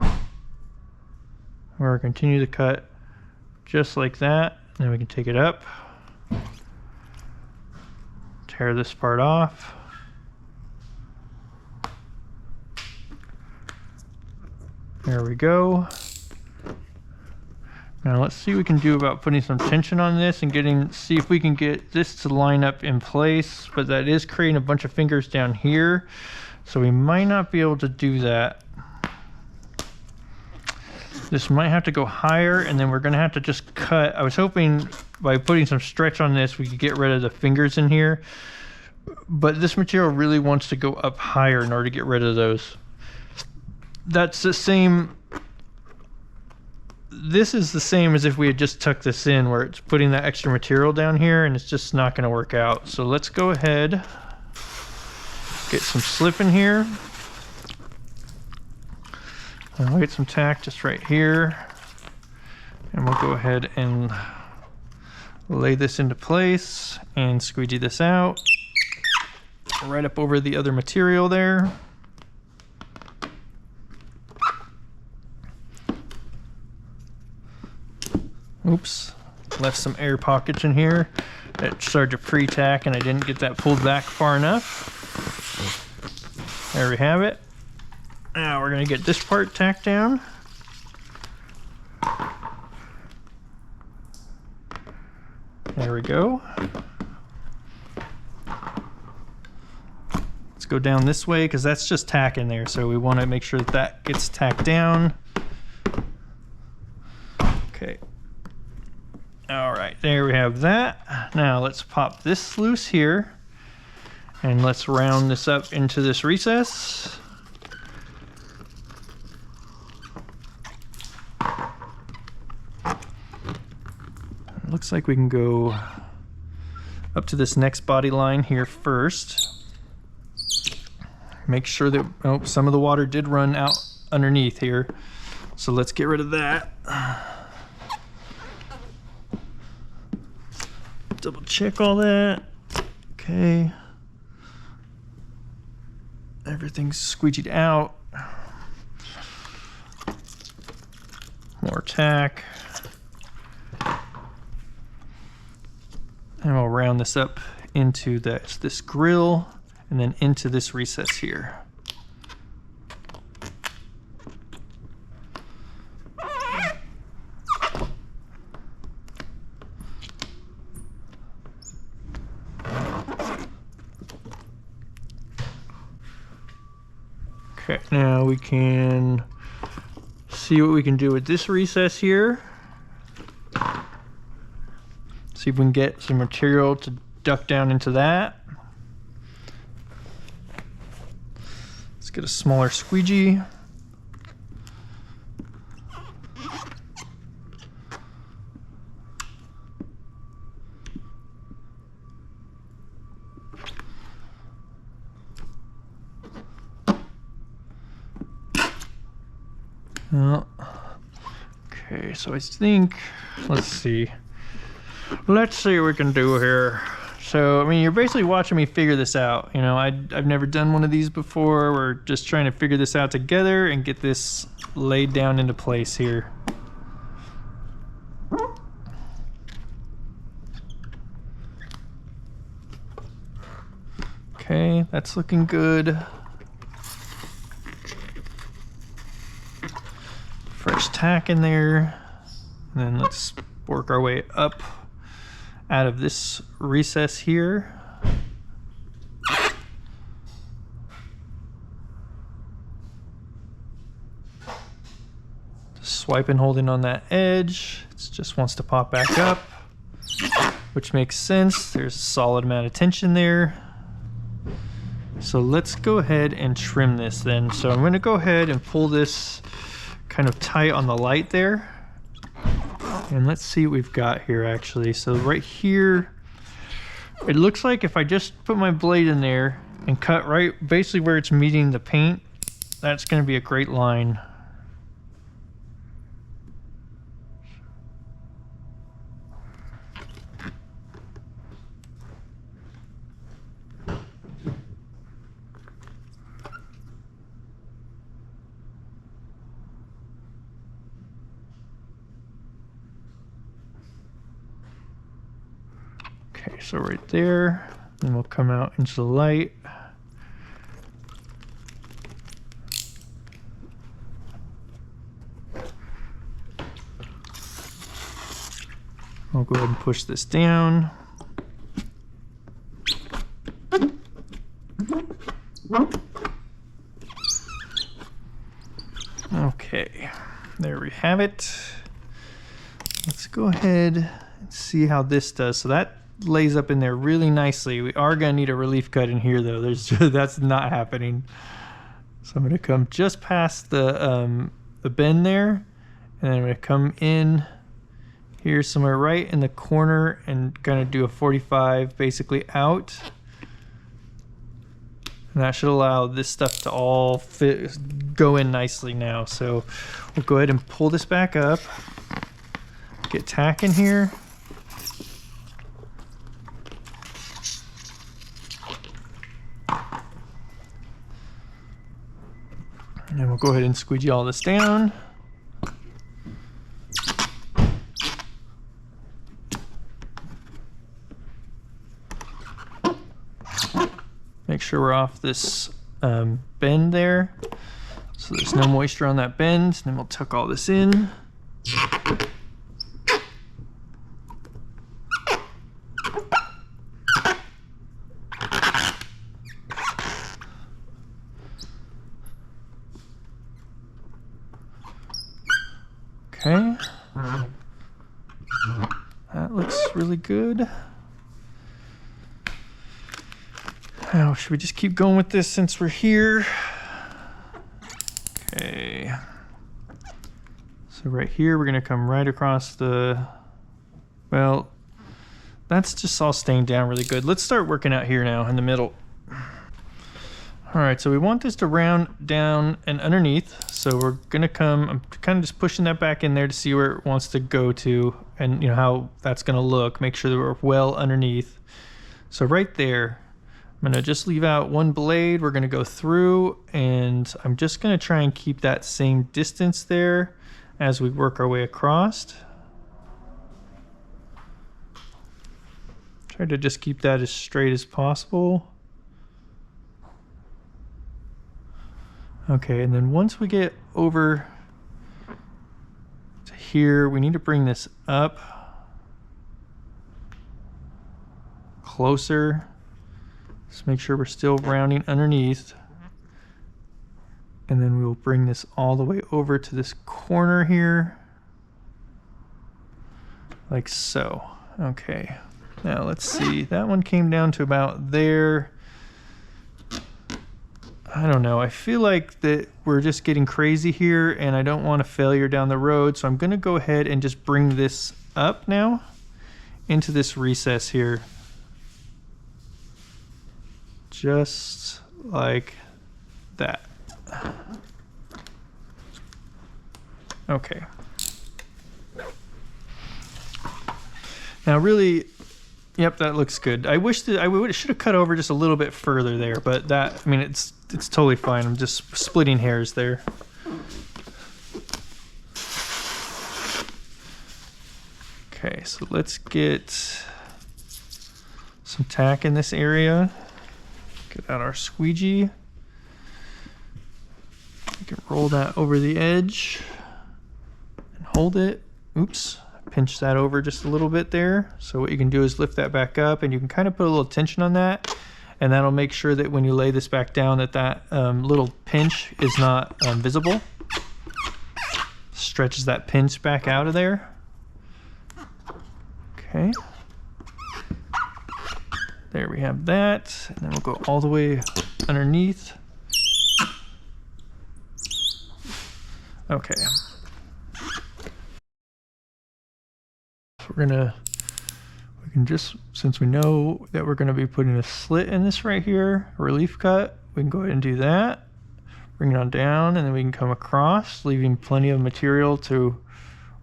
We're going to continue the cut just like that. Then we can take it up, tear this part off. There we go. Now let's see what we can do about putting some tension on this and see if we can get this to line up in place, but that is creating a bunch of fingers down here. So we might not be able to do that. This might have to go higher, and then we're gonna have to just cut. I was hoping by putting some stretch on this, we could get rid of the fingers in here, but this material really wants to go up higher in order to get rid of those. That's the same, this is the same as if we had just tucked this in, where it's putting that extra material down here, and it's just not going to work out. So let's go ahead, get some slip in here. And I'll get some tack just right here, and we'll go ahead and lay this into place and squeegee this out right up over the other material there. Oops, left some air pockets in here. It started to pre-tack and I didn't get that pulled back far enough. There we have it. Now we're gonna get this part tacked down. There we go. Let's go down this way because that's just tack in there. So we want to make sure that that gets tacked down. Okay. All right, there we have that. Now let's pop this loose here and let's round this up into this recess. Looks like we can go up to this next body line here first. Make sure that, oh, some of the water did run out underneath here. So let's get rid of that. Double check all that. Okay. Everything's squeegeed out. More tack. And we'll round this up into this grill and then into this recess here. Okay, now we can see what we can do with this recess here. See if we can get some material to duck down into that. Let's get a smaller squeegee. Oh. Okay, so I think, let's see what we can do here. So, I mean, you're basically watching me figure this out. You know, I've never done one of these before. We're just trying to figure this out together and get this laid down into place here. Okay, that's looking good. Fresh tack in there. And then let's work our way up out of this recess here. Just swiping, holding on that edge. It just wants to pop back up, which makes sense. There's a solid amount of tension there. So let's go ahead and trim this then. So I'm going to go ahead and pull this kind of tight on the light there. And let's see what we've got here actually. So right here, it looks like if I just put my blade in there and cut right basically where it's meeting the paint, that's going to be a great line. Okay, so right there, then we'll come out into the light. I'll go ahead and push this down. Okay, there we have it. Let's go ahead and see how this does. So that lays up in there really nicely. We are going to need a relief cut in here though. That's not happening. So I'm going to come just past the bend there, and then I'm going to come in here somewhere right in the corner and kind of do a 45 basically out. And that should allow this stuff to all fit, go in nicely now. So we'll go ahead and pull this back up, get tack in here. And then we'll go ahead and squeegee all this down. sure we're off this bend there. So there's no moisture on that bend. And then we'll tuck all this in. Okay. That looks really good. Now, should we just keep going with this since we're here? Okay. So right here, we're gonna come right across the, well, that's just all staying down really good. Let's start working out here now in the middle. All right, so we want this to round down and underneath. So we're gonna come, I'm kind of just pushing that back in there to see where it wants to go to and how that's gonna look. Make sure that we're well underneath. So right there, I'm gonna just leave out one blade. We're gonna go through and I'm just gonna try and keep that same distance there as we work our way across. Try to just keep that as straight as possible. Okay, and then once we get over to here, we need to bring this up closer. Just make sure we're still rounding underneath. And then we'll bring this all the way over to this corner here. Like so. Okay, now let's see. That one came down to about there. I don't know, I feel like that we're just getting crazy here and I don't want a failure down the road. So I'm gonna go ahead and just bring this up now into this recess here. Just like that. Okay. Now really, yep, that looks good. I wish that I should have cut over just a little bit further there, but that, I mean, it's totally fine. I'm just splitting hairs there. Okay, so let's get some tack in this area. Get out our squeegee. We can roll that over the edge and hold it. Oops. Pinch that over just a little bit there. So what you can do is lift that back up and you can kind of put a little tension on that, and that'll make sure that when you lay this back down that little pinch is not visible. Stretches that pinch back out of there. Okay. There we have that. And then we'll go all the way underneath. Okay. We can just, since we know that we're gonna be putting a slit in this right here, a relief cut, we can go ahead and do that. Bring it on down and then we can come across, leaving plenty of material to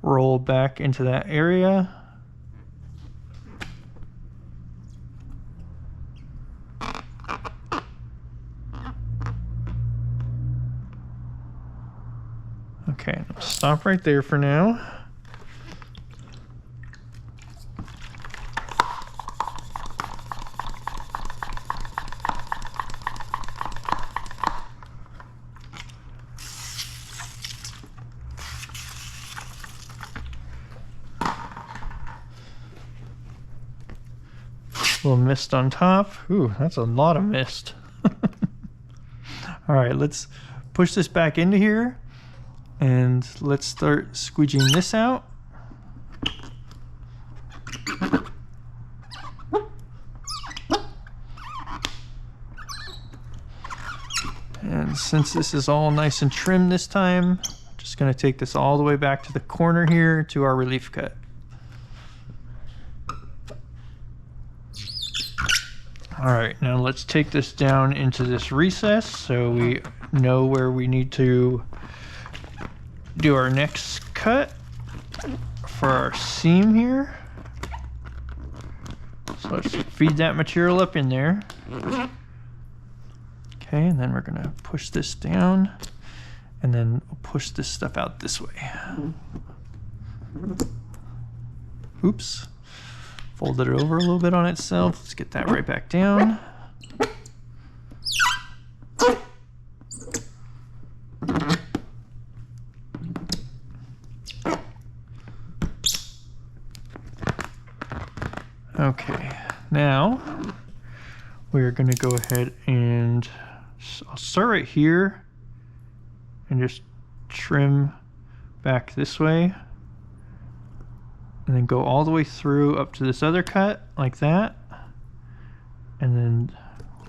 roll back into that area. Okay, I'll stop right there for now. A little mist on top. Ooh, that's a lot of mist. All right, let's push this back into here and let's start squeegeeing this out. And since this is all nice and trim this time, I'm just gonna take this all the way back to the corner here to our relief cut. All right, now let's take this down into this recess so we know where we need to do our next cut for our seam here. So let's feed that material up in there. Okay, and then we're gonna push this down and then we'll push this stuff out this way. Oops. Folded it over a little bit on itself. Let's get that right back down. Okay, now we're gonna go ahead and I'll start right here and just trim back this way, and then go all the way through up to this other cut like that. And then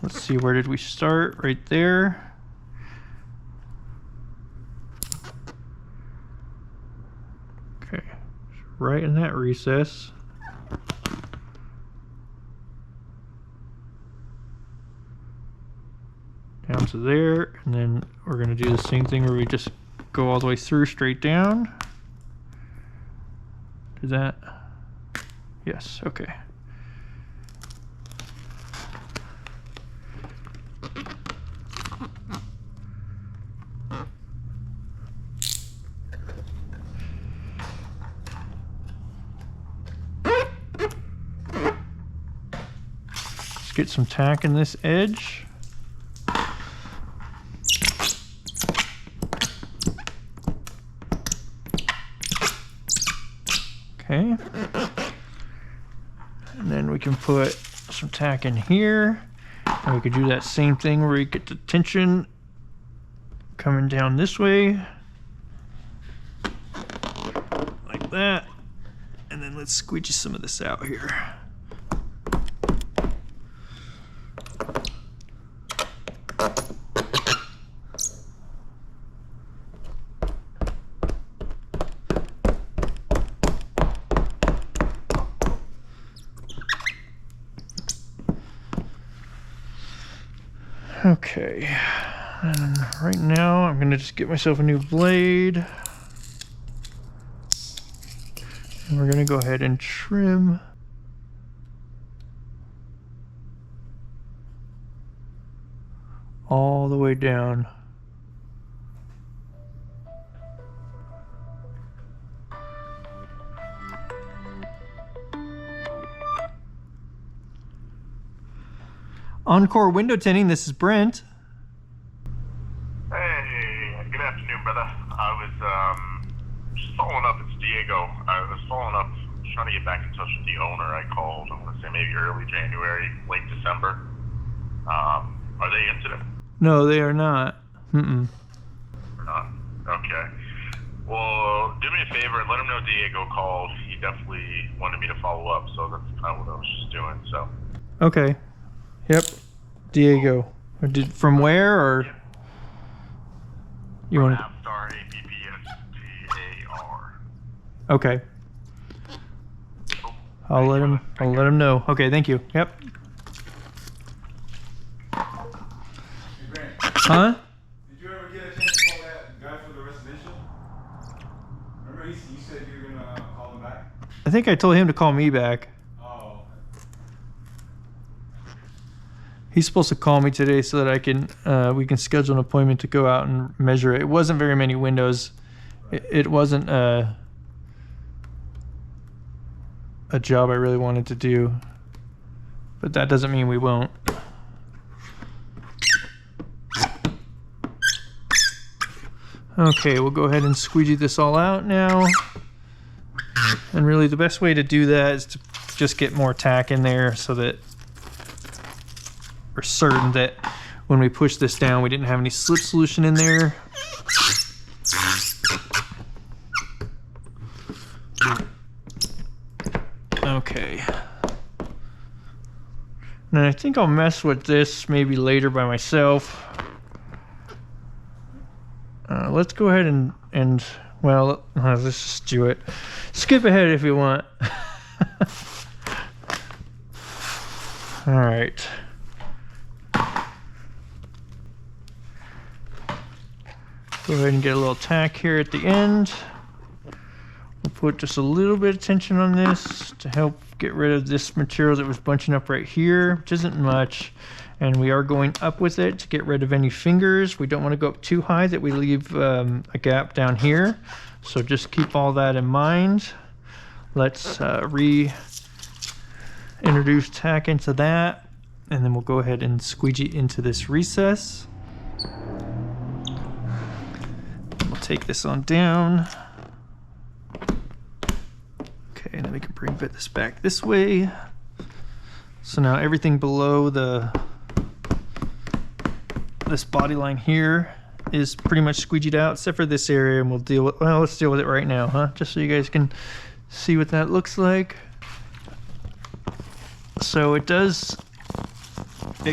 let's see, where did we start? Right there. Okay, right in that recess. Down to there, and then we're going to do the same thing where we just go all the way through straight down. Did that? Yes, okay. Let's get some tack in this edge. Okay, and then we can put some tack in here, and we could do that same thing where you get the tension coming down this way, like that, and then let's squeegee some of this out here. Okay, and right now I'm gonna just get myself a new blade, and we're gonna go ahead and trim all the way down. Encore window tinting, this is Brent. Hey, good afternoon, brother. I was just following up. It's Diego. I was following up, trying to get back in touch with the owner. I called, I want to say maybe early January, late December. Are they in today? No, they are not. Mm-mm. Or not? Okay. Well, do me a favor and let him know Diego called. He definitely wanted me to follow up, so that's kind of what I was just doing. So. Okay. Yep. Diego. From where, or? Yeah. You want to? Avstar, APPFTAR. Okay. Cool. I'll let him know. Okay, thank you. Yep. Hey, Grant, Huh? did you ever get a chance to call that guy for the residential? Remember you said you were gonna call him back? I think I told him to call me back. Oh, He's supposed to call me today so that I can we can schedule an appointment to go out and measure it. It wasn't very many windows. It wasn't a job I really wanted to do, but that doesn't mean we won't. Okay, we'll go ahead and squeegee this all out now. And really the best way to do that is to just get more tack in there so that we're certain that when we push this down, we didn't have any slip solution in there. Okay. And I think I'll mess with this maybe later by myself. Let's go ahead and well, let's just do it. Skip ahead if you want. All right. Go ahead and get a little tack here at the end. We'll put just a little bit of tension on this to help get rid of this material that was bunching up right here, which isn't much. And we are going up with it to get rid of any fingers. We don't want to go up too high that we leave a gap down here. So just keep all that in mind. Let's reintroduce tack into that. And then we'll go ahead and squeegee into this recess. We'll take this on down. Okay, and then we can bring this back this way. So now everything below this body line here is pretty much squeegeed out, except for this area, and we'll deal with, well, let's deal with it right now, huh? Just so you guys can see what that looks like. So it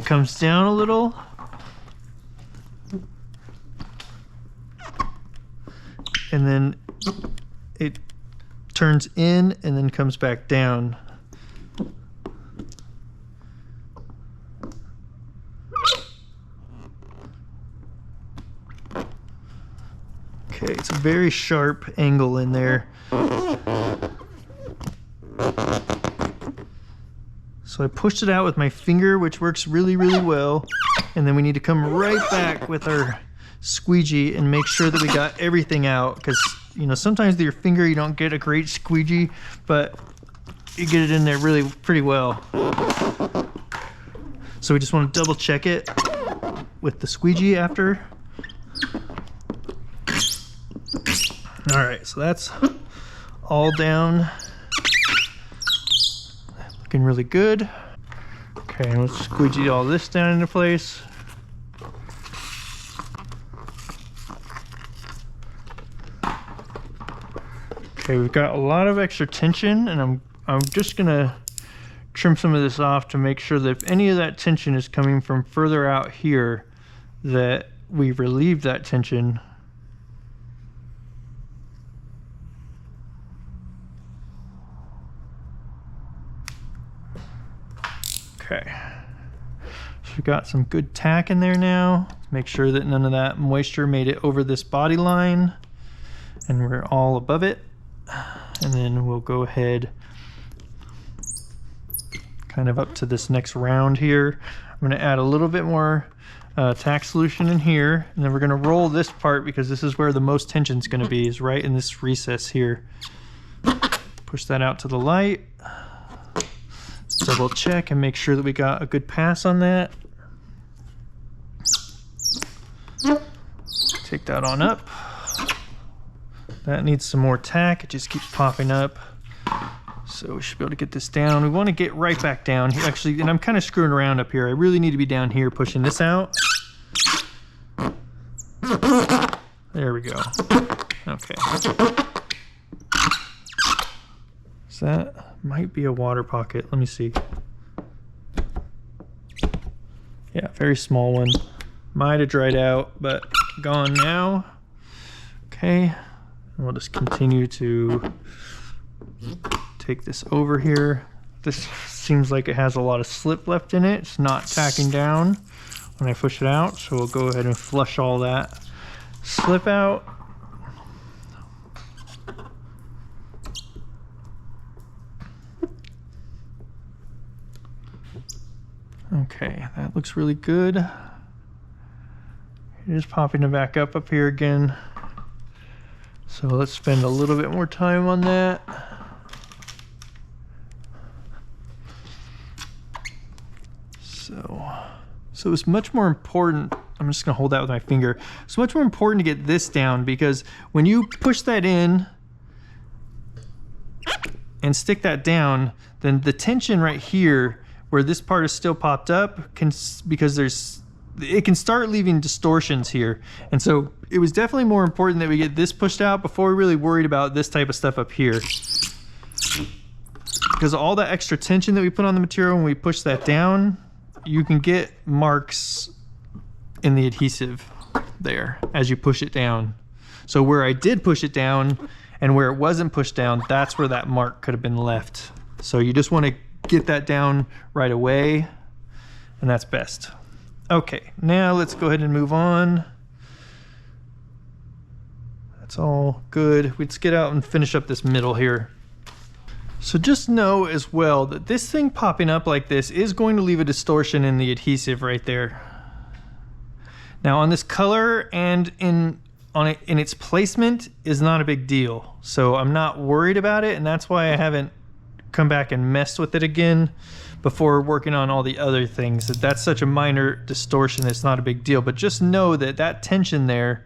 comes down a little. And then it turns in and then comes back down. Okay, it's a very sharp angle in there. So I pushed it out with my finger, which works really, really well. And then we need to come right back with our squeegee and make sure that we got everything out, because you know, sometimes with your finger you don't get a great squeegee, but you get it in there really pretty well. So we just want to double check it with the squeegee after. All right, so that's all down. Looking really good. Okay, let's squeegee all this down into place. Okay, we've got a lot of extra tension, and I'm just gonna trim some of this off to make sure that if any of that tension is coming from further out here, that we relieve that tension. Okay, so we've got some good tack in there now. Let's make sure that none of that moisture made it over this body line, and we're all above it. And then we'll go ahead kind of up to this next round here. I'm going to add a little bit more tack solution in here, and then we're going to roll this part because this is where the most tension is going to be, is right in this recess here. Push that out to the light. Double check and make sure that we got a good pass on that. Take that on up. That needs some more tack. It just keeps popping up. So we should be able to get this down. We want to get right back down here. Actually, and I'm kind of screwing around up here. I really need to be down here pushing this out. There we go. Okay. So that might be a water pocket. Let me see. Yeah, very small one. Might have dried out, but gone now. Okay. And we'll just continue to take this over here. This seems like it has a lot of slip left in it. It's not tacking down when I push it out. So we'll go ahead and flush all that slip out. Okay, that looks really good. It is popping it back up here again. So let's spend a little bit more time on that. So it's much more important. I'm just gonna hold that with my finger. It's much more important to get this down, because when you push that in and stick that down, then the tension right here where this part is still popped up because it can start leaving distortions here. And so it was definitely more important that we get this pushed out before we really worried about this type of stuff up here. Because all that extra tension that we put on the material, when we push that down, you can get marks in the adhesive there as you push it down. So where I did push it down and where it wasn't pushed down, that's where that mark could have been left. So you just want to get that down right away, and that's best. Okay, now let's go ahead and move on. That's all good. Let's get out and finish up this middle here. So just know as well that this thing popping up like this is going to leave a distortion in the adhesive right there. Now on this color and in its placement is not a big deal. So I'm not worried about it, and that's why I haven't come back and messed with it again before working on all the other things. That's such a minor distortion, it's not a big deal. But just know that that tension there,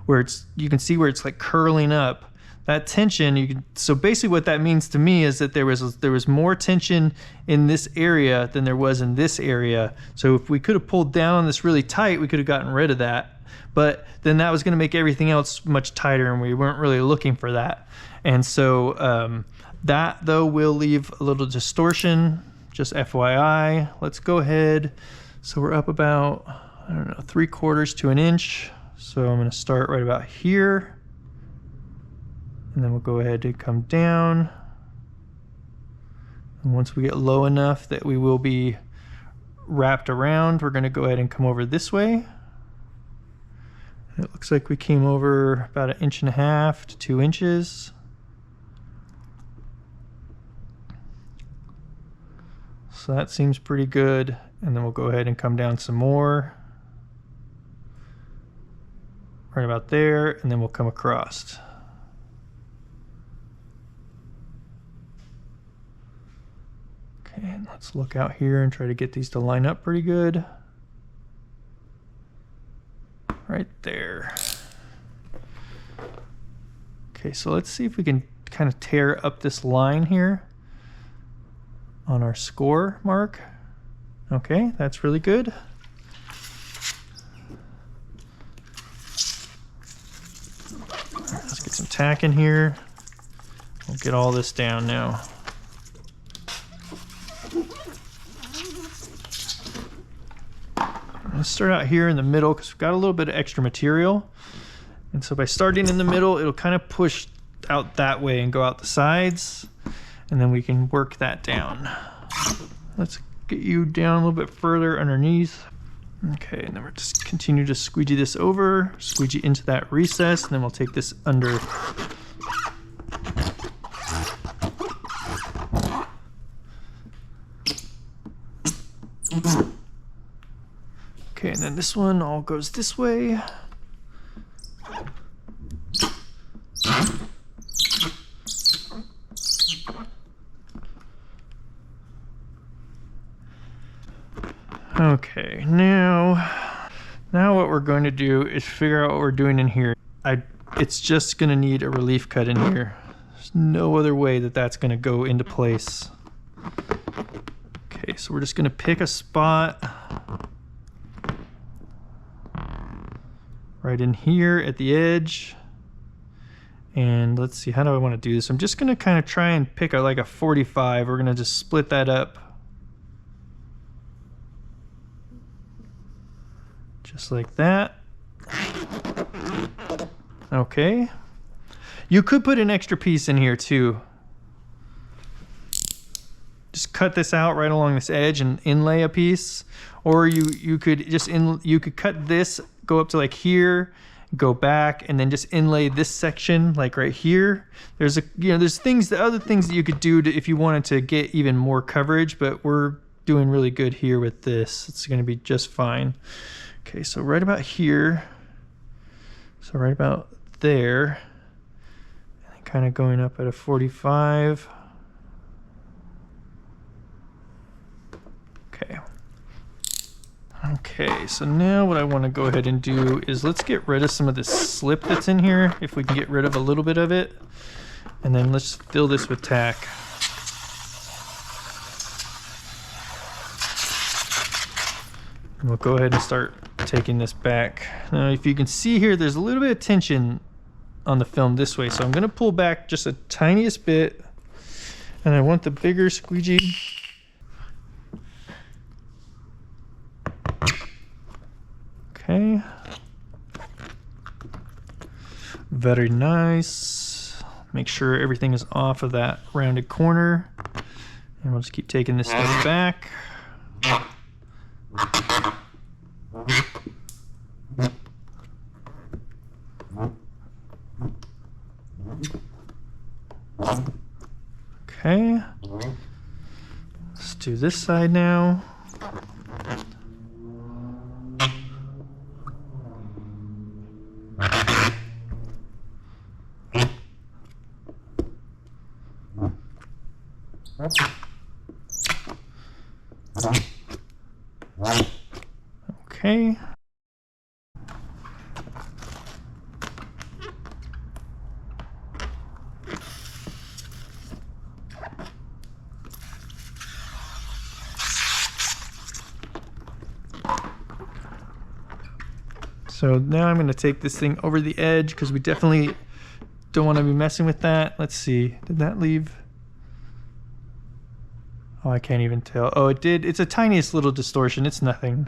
where you can see where it's like curling up, that tension, so basically what that means to me is that there was more tension in this area than there was in this area. So if we could have pulled down on this really tight, we could have gotten rid of that. But then that was going to make everything else much tighter, and we weren't really looking for that. And so that though will leave a little distortion, just FYI. Let's go ahead. So we're up about, I don't know, 3/4 to an inch. So I'm going to start right about here. And then we'll go ahead and come down. And once we get low enough that we will be wrapped around, we're going to go ahead and come over this way. And it looks like we came over about 1.5 to 2 inches. So that seems pretty good. And then we'll go ahead and come down some more. Right about there, and then we'll come across. Okay, and let's look out here and try to get these to line up pretty good. Right there. Okay, so let's see if we can kind of tear up this line here on our score mark. Okay, that's really good. Let's get some tack in here. We'll get all this down now. Let's start out here in the middle because we've got a little bit of extra material. And so by starting in the middle, it'll kind of push out that way and go out the sides. And then we can work that down. Let's get you down a little bit further underneath. Okay, and then we're just continue to squeegee this over, squeegee into that recess, and then we'll take this under. Okay, and then this one all goes this way. Okay, now what we're going to do is figure out what we're doing in here. It's just going to need a relief cut in here. There's no other way that that's going to go into place. Okay, so we're just going to pick a spot right in here at the edge. And let's see, how do I want to do this? I'm just going to kind of try and pick like a 45. We're going to just split that up. Just like that. Okay. You could put an extra piece in here too. Just cut this out right along this edge and inlay a piece, or you could just you could cut this, go up to like here, go back, and then just inlay this section like right here. There's there's other things that you could do if you wanted to get even more coverage, but we're doing really good here with this. It's going to be just fine. Okay, so right about here, so right about there, and kind of going up at a 45. Okay. Okay, so now what I want to go ahead and do is let's get rid of some of this slip that's in here, if we can get rid of a little bit of it, and then let's fill this with tack. And we'll go ahead and start taking this back. Now, if you can see here, there's a little bit of tension on the film this way, so I'm going to pull back just a tiniest bit, and I want the bigger squeegee. Okay. Very nice. Make sure everything is off of that rounded corner, and we'll just keep taking this stuff back. Okay, let's do this side now. Okay. So now I'm going to take this thing over the edge because we definitely don't want to be messing with that. Let's see. Did that leave? Oh, I can't even tell. Oh, it did. It's a tiniest little distortion. It's nothing.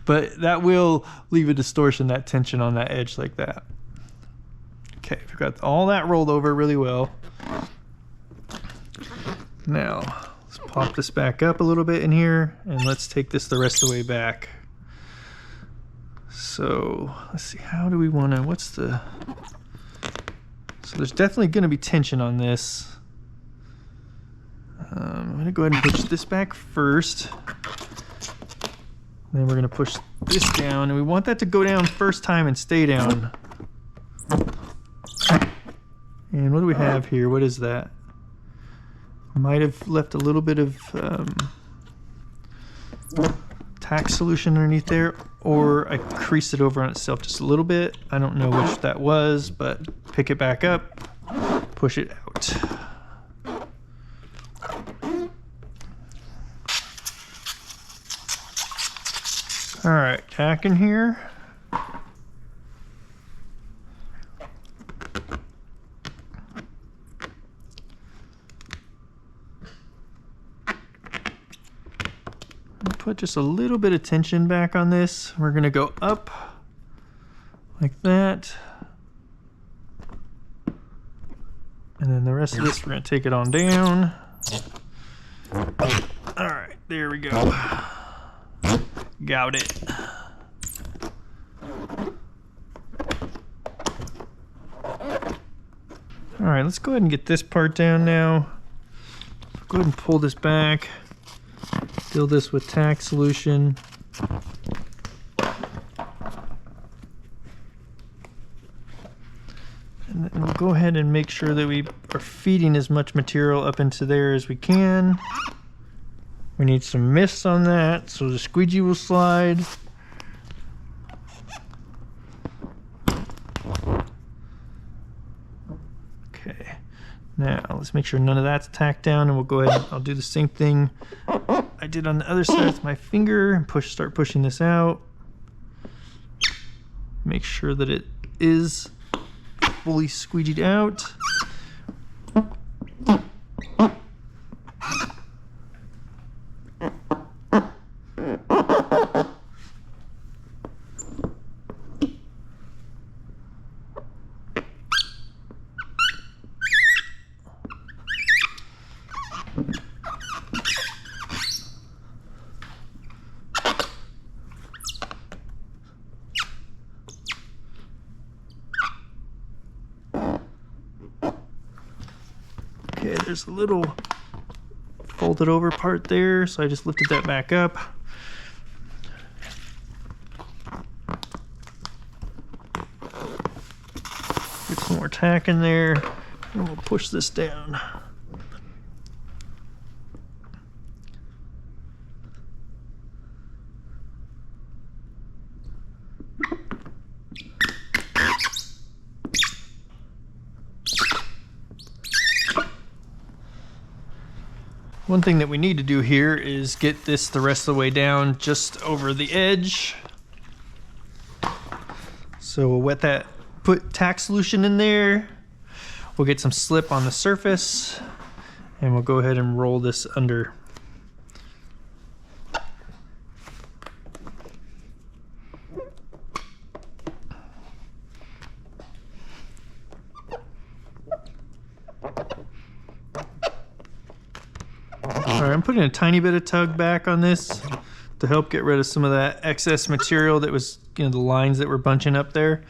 But that will leave a distortion, that tension on that edge like that. Okay, we've got all that rolled over really well. Now, let's pop this back up a little bit in here, and let's take this the rest of the way back. So, let's see, how do we want to, what's the... So there's definitely going to be tension on this. I'm going to go ahead and push this back first. Then we're going to push this down, and we want that to go down first time and stay down. And what do we have here? What is that? Might have left a little bit of tack solution underneath there, or I creased it over on itself just a little bit. I don't know which that was, but pick it back up, push it out. All right, tack in here. Put just a little bit of tension back on this. We're gonna go up like that. And then the rest of this, we're gonna take it on down. All right, there we go. Got it. All right, let's go ahead and get this part down now. Go ahead and pull this back. Fill this with tack solution. And then we'll go ahead and make sure that we are feeding as much material up into there as we can. We need some mist on that, so the squeegee will slide. Okay, now let's make sure none of that's tacked down, and we'll go ahead and I'll do the same thing I did on the other side with my finger and start pushing this out. Make sure that it is fully squeegeed out. Okay, there's a little folded over part there, so I just lifted that back up. Get some more tack in there, and we'll push this down. One thing that we need to do here is get this the rest of the way down just over the edge. So we'll wet that, put tack solution in there. We'll get some slip on the surface, and we'll go ahead and roll this under. Alright, I'm putting a tiny bit of tug back on this to help get rid of some of that excess material that was, the lines that were bunching up there.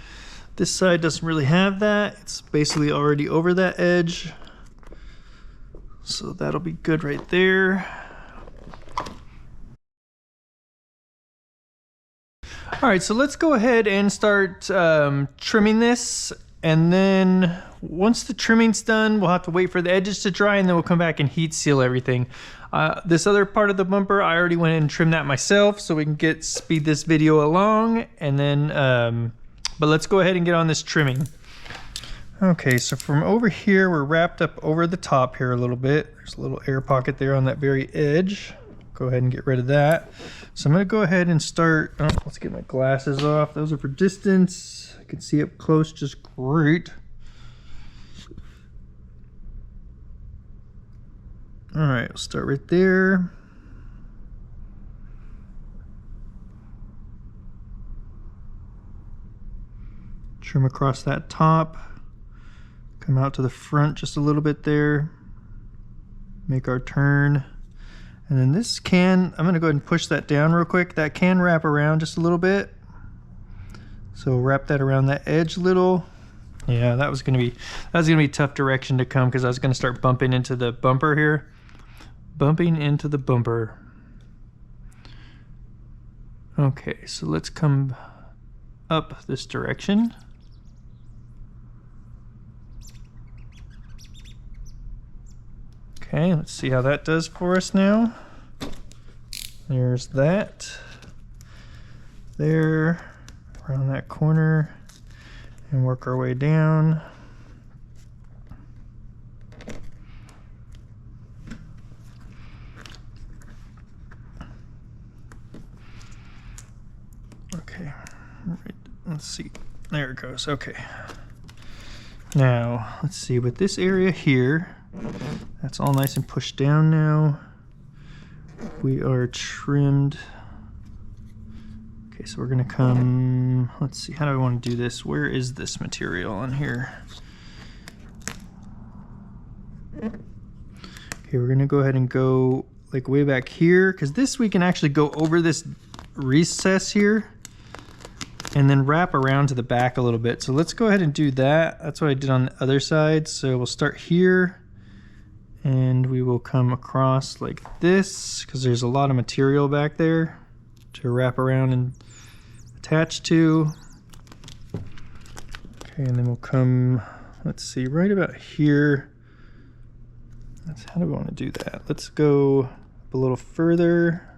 This side doesn't really have that. It's basically already over that edge. So that'll be good right there. Alright, so let's go ahead and start trimming this. And then once the trimming's done, we'll have to wait for the edges to dry, and then we'll come back and heat seal everything. This other part of the bumper, I already went and trimmed that myself so we can speed this video along. And then, but let's go ahead and get on this trimming. Okay, so from over here, we're wrapped up over the top here a little bit. There's a little air pocket there on that very edge. go ahead and get rid of that. So I'm gonna go ahead and start, oh, let's get my glasses off. Those are for distance. I can see up close just great. All right, we'll start right there. Trim across that top. Come out to the front just a little bit there. Make our turn. And then this can, I'm gonna go ahead and push that down real quick. That can wrap around just a little bit. So wrap that around that edge a little. Yeah, that was gonna be a tough direction to come because I was gonna start bumping into the bumper here. Bumping into the bumper. Okay, so let's come up this direction. Okay, let's see how that does for us now. There's that. There, around that corner, and work our way down. Okay, let's see. There it goes. Okay. Now, let's see, with this area here, that's all nice and pushed down now. We are trimmed. Okay, so we're gonna come, let's see, how do I want to do this? Where is this material on here? Okay, we're gonna go ahead and go like way back here, because this we can actually go over this recess here and then wrap around to the back a little bit. So let's go ahead and do that. That's what I did on the other side. So we'll start here and we will come across like this because there's a lot of material back there to wrap around and attach to. Okay, and then we'll come, let's see, right about here. How do we want to do that? Let's go up a little further.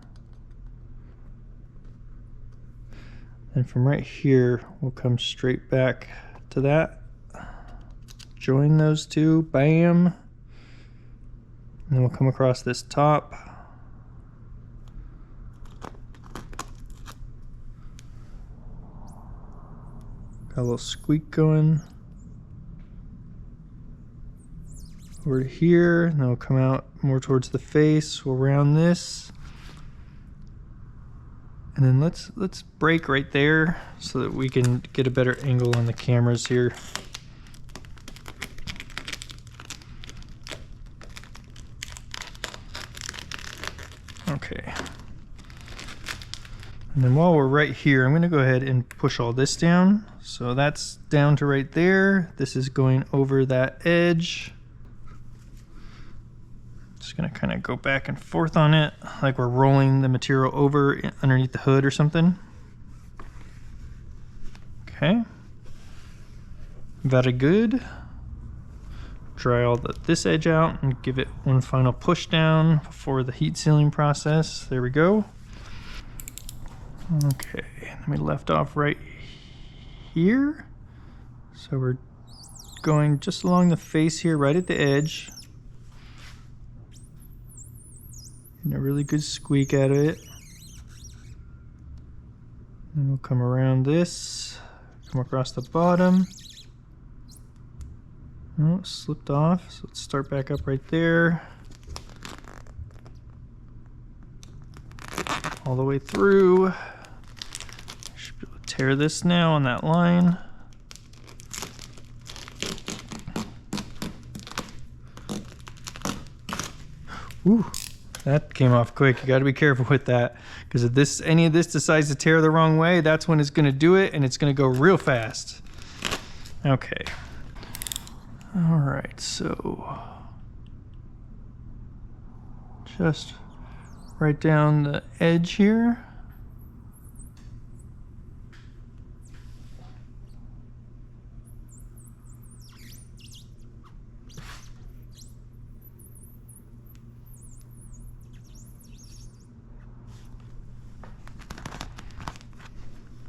And from right here, we'll come straight back to that. Join those two, bam. And then we'll come across this top. Got a little squeak going. Over to here, and then we'll come out more towards the face. We'll round this. And then let's break right there so that we can get a better angle on the cameras here. Okay. And then while we're right here, I'm gonna go ahead and push all this down. So that's down to right there. This is going over that edge. Just gonna kind of go back and forth on it like we're rolling the material over underneath the hood or something. Okay, very good. Dry all this edge out and give it one final push down before the heat sealing process. There we go. Okay, then we left off right here. So we're going just along the face here, right at the edge. A really good squeak out of it. And we'll come around this, come across the bottom. Oh, slipped off. So let's start back up right there. All the way through. Should be able to tear this now on that line. Ooh. That came off quick. You got to be careful with that because if any of this decides to tear the wrong way, that's when it's going to do it, and it's going to go real fast. Okay. All right, so just right down the edge here.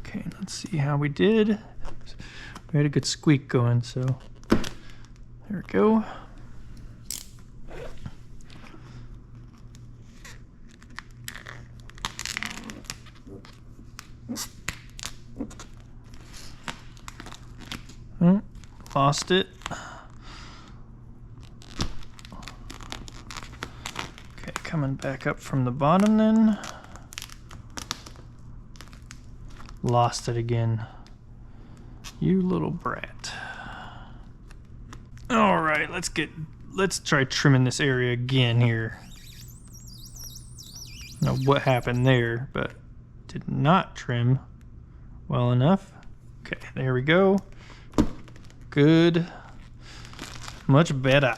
Okay, let's see how we did. We had a good squeak going, so there we go. Oh, lost it. Okay, coming back up from the bottom then. Lost it again. You little brat. All right, let's try trimming this area again here. I don't know what happened there, but did not trim well enough. Okay, there we go. Good. Much better.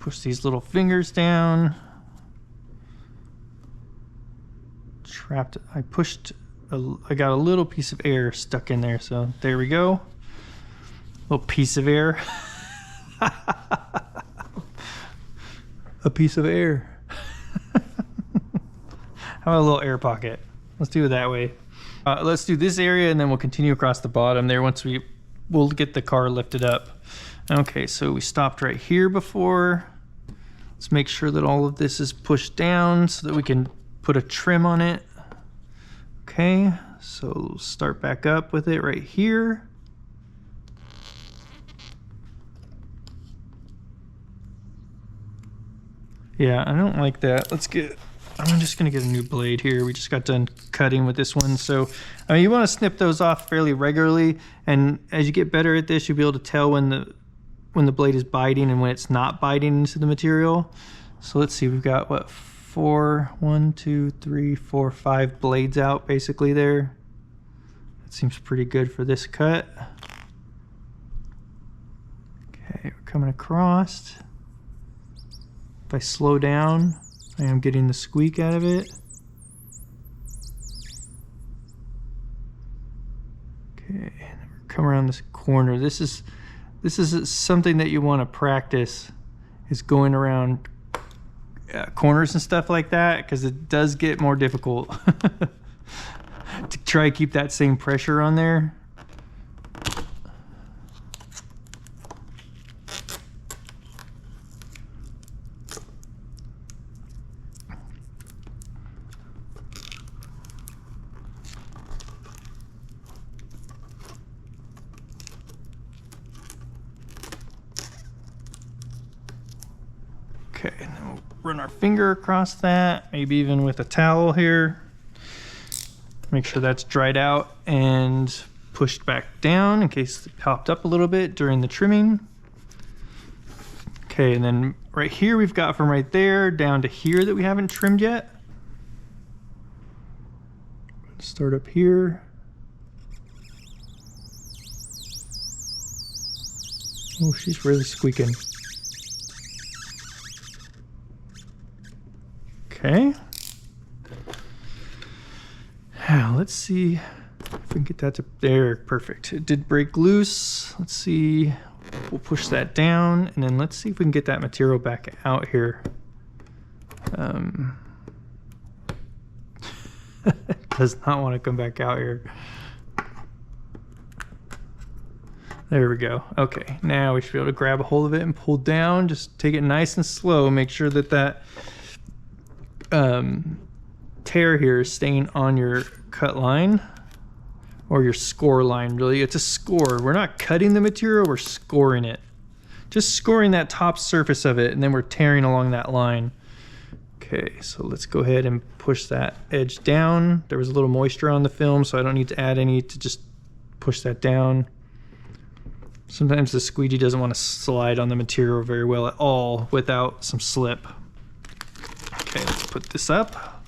Push these little fingers down. Trapped. I got a little piece of air stuck in there, so there we go. Little piece of air. A piece of air. How about a little air pocket? Let's do it that way. Let's do this area and then we'll continue across the bottom there once we'll get the car lifted up. Okay, so we stopped right here before. Let's make sure that all of this is pushed down so that we can put a trim on it. Okay, so start back up with it right here. Yeah, I don't like that. I'm just gonna get a new blade here. We just got done cutting with this one. So, I mean, you wanna snip those off fairly regularly. And as you get better at this, you'll be able to tell when the blade is biting and when it's not biting into the material. So let's see, we've got what, 5 blades out basically there. That seems pretty good for this cut. Okay, we're coming across. If I slow down, I am getting the squeak out of it. Okay, and then we're coming around this corner. This is something that you want to practice, is going around corners and stuff like that, because it does get more difficult to try to keep that same pressure on there. Okay, and then we'll run our finger across that, maybe even with a towel here. Make sure that's dried out and pushed back down in case it popped up a little bit during the trimming. Okay, and then right here we've got from right there down to here that we haven't trimmed yet. Start up here. Oh, she's really squeaking. Okay. Now let's see if we can get that to there. Perfect. It did break loose. Let's see. We'll push that down and then let's see if we can get that material back out here. It does not want to come back out here. There we go. Okay, now we should be able to grab a hold of it and pull down. Just take it nice and slow. Make sure that that tear here is staying on your cut line or your score line. Really, it's a score. We're not cutting the material, we're scoring it. Just scoring that top surface of it, and then we're tearing along that line. Okay, so let's go ahead and push that edge down. There was a little moisture on the film, so I don't need to add any to just push that down. Sometimes the squeegee doesn't want to slide on the material very well at all without some slip. Okay, let's put this up.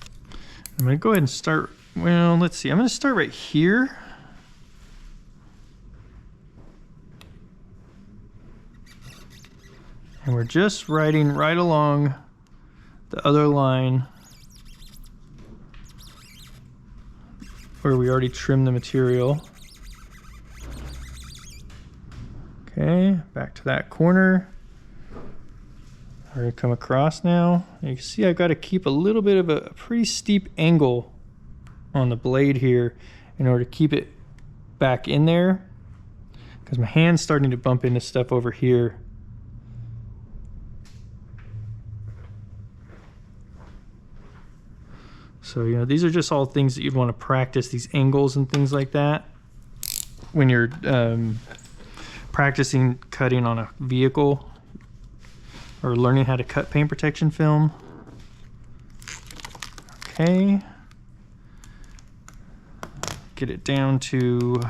I'm gonna go ahead and start, well, let's see. I'm gonna start right here. And we're just riding right along the other line where we already trimmed the material. Okay, back to that corner. We're gonna come across now. You can see I've got to keep a little bit of a pretty steep angle on the blade here in order to keep it back in there, because my hand's starting to bump into stuff over here. So, you know, these are just all things that you'd want to practice, these angles and things like that, when you're practicing cutting on a vehicle or learning how to cut paint protection film. Okay. Get it down to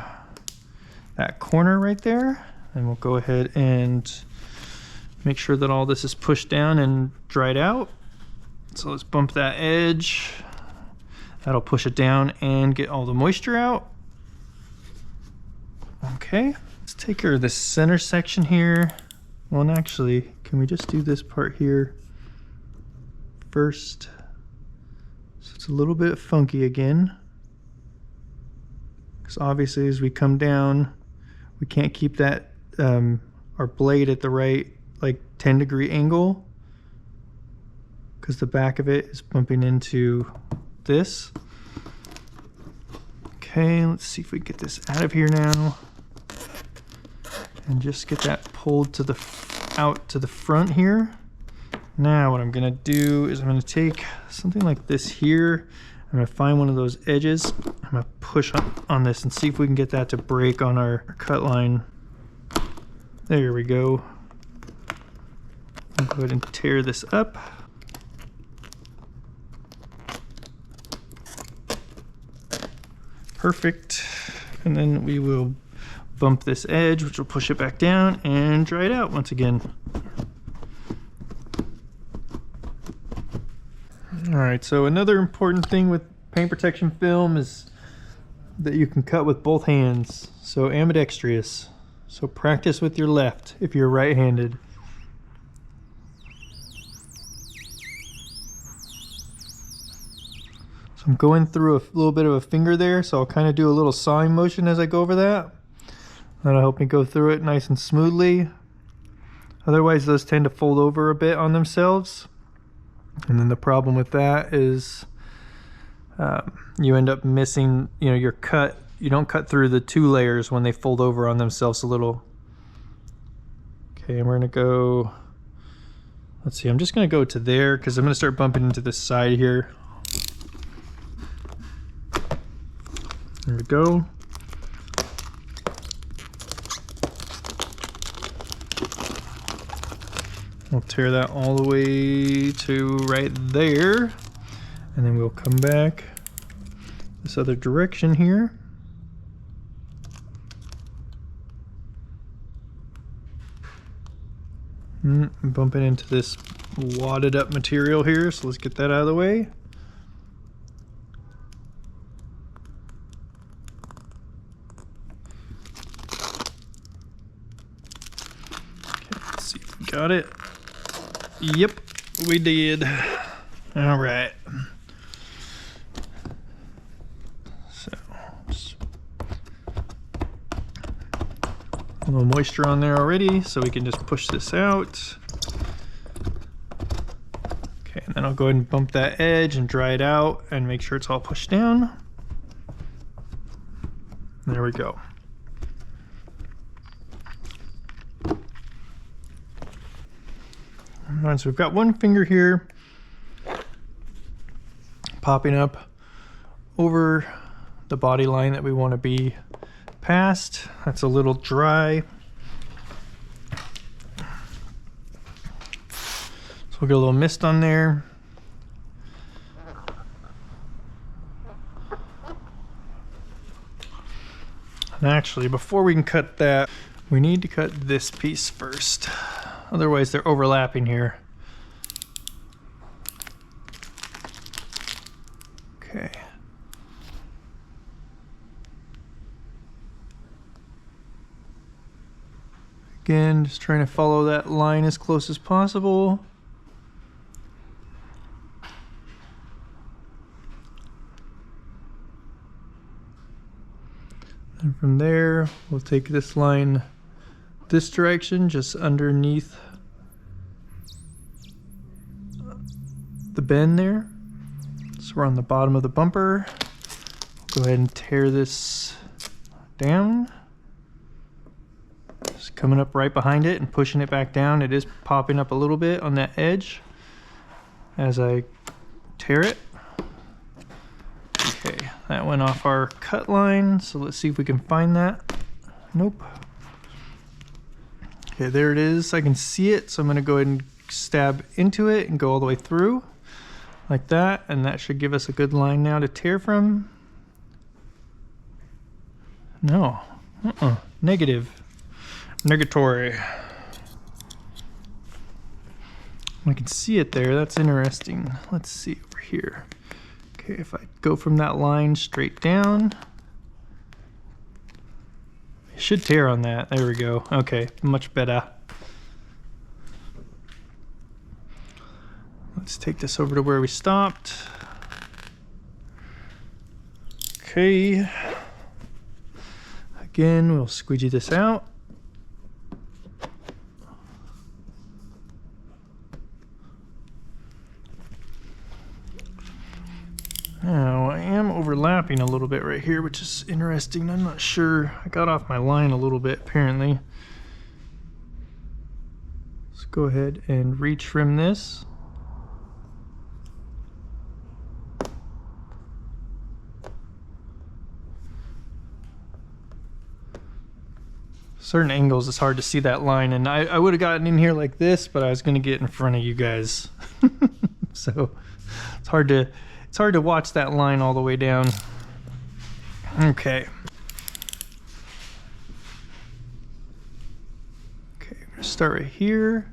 that corner right there. And we'll go ahead and make sure that all this is pushed down and dried out. So let's bump that edge. That'll push it down and get all the moisture out. Okay, let's take care of this center section here. Well, and actually, can we just do this part here first? So it's a little bit funky again. Because obviously as we come down, we can't keep that our blade at the right like 10-degree angle, because the back of it is bumping into this. Okay, let's see if we get this out of here now and just get that pulled to the out to the front here. Now what I'm gonna do is I'm gonna take something like this here. I'm gonna find one of those edges. I'm gonna push on this and see if we can get that to break on our cut line. There we go. I'll go ahead and tear this up. Perfect. And then we will bump this edge, which will push it back down and dry it out once again. All right, so another important thing with paint protection film is that you can cut with both hands. So ambidextrous. So practice with your left if you're right-handed. So I'm going through a little bit of a finger there, so I'll kind of do a little sawing motion as I go over that. That'll help me go through it nice and smoothly. Otherwise, those tend to fold over a bit on themselves. And then the problem with that is you end up missing, you know, your cut. You don't cut through the two layers when they fold over on themselves a little. Okay, and we're gonna go, let's see, I'm just gonna go to there because I'm gonna start bumping into this side here. There we go. We'll tear that all the way to right there, and then we'll come back this other direction here. Bumping into this wadded up material here, so let's get that out of the way. Okay, let's see if we got it. Yep, we did. All right. So, a little moisture on there already, so we can just push this out. Okay, and then I'll go ahead and bump that edge and dry it out and make sure it's all pushed down. There we go. All right, so we've got one finger here popping up over the body line that we want to be past. That's a little dry. So we'll get a little mist on there. And actually, before we can cut that, we need to cut this piece first. Otherwise, they're overlapping here. Okay. Again, just trying to follow that line as close as possible. And from there, we'll take this line this direction, just underneath the bend there. So we're on the bottom of the bumper. Go ahead and tear this down. Just coming up right behind it and pushing it back down. It is popping up a little bit on that edge as I tear it. That went off our cut line, so let's see if we can find that. Nope. Okay, there it is. I can see it, so I'm gonna go ahead and stab into it and go all the way through like that, and that should give us a good line now to tear from. No, negative, negatory. I can see it there. That's interesting. Let's see over here. Okay, if I go from that line straight down, it should tear on that. There we go. Okay, much better. Let's take this over to where we stopped. Okay. Again, we'll squeegee this out. Now, I am overlapping a little bit right here, which is interesting. I'm not sure. I got off my line a little bit, apparently. Let's go ahead and retrim this. Certain angles, it's hard to see that line, and I would have gotten in here like this, but I was going to get in front of you guys. So it's hard to watch that line all the way down. Okay. Okay, I'm gonna start right here.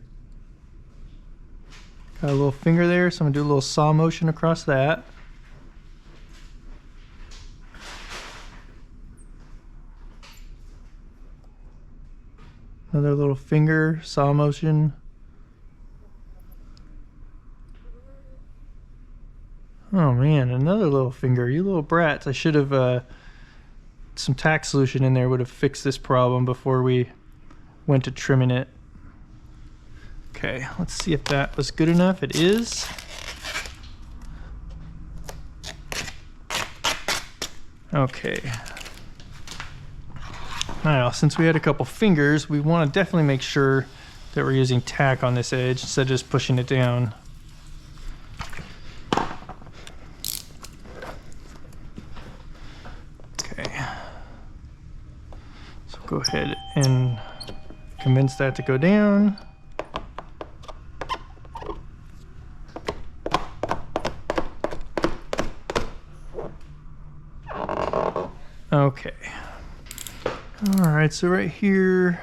Got a little finger there, so I'm gonna do a little saw motion across that. Another little finger, saw motion. Oh man, another little finger. You little brats. I should have, some tack solution in there would have fixed this problem before we went to trimming it. Okay, let's see if that was good enough. It is. Okay. Now, since we had a couple fingers, we want to definitely make sure that we're using tack on this edge instead of just pushing it down. Okay. So go ahead and convince that to go down. Okay. All right, so right here,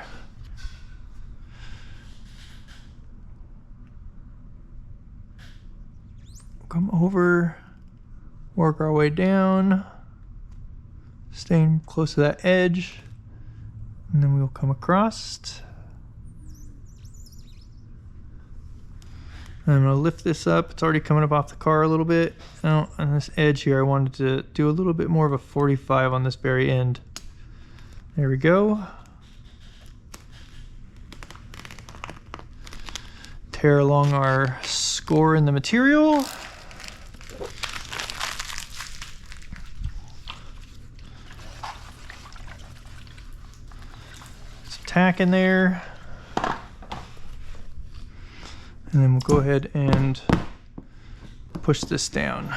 come over, work our way down, staying close to that edge, and then we'll come across. I'm gonna lift this up. It's already coming up off the car a little bit. Now, on this edge here, I wanted to do a little bit more of a 45 on this very end. There we go. Tear along our score in the material. Some tack in there. And then we'll go ahead and push this down.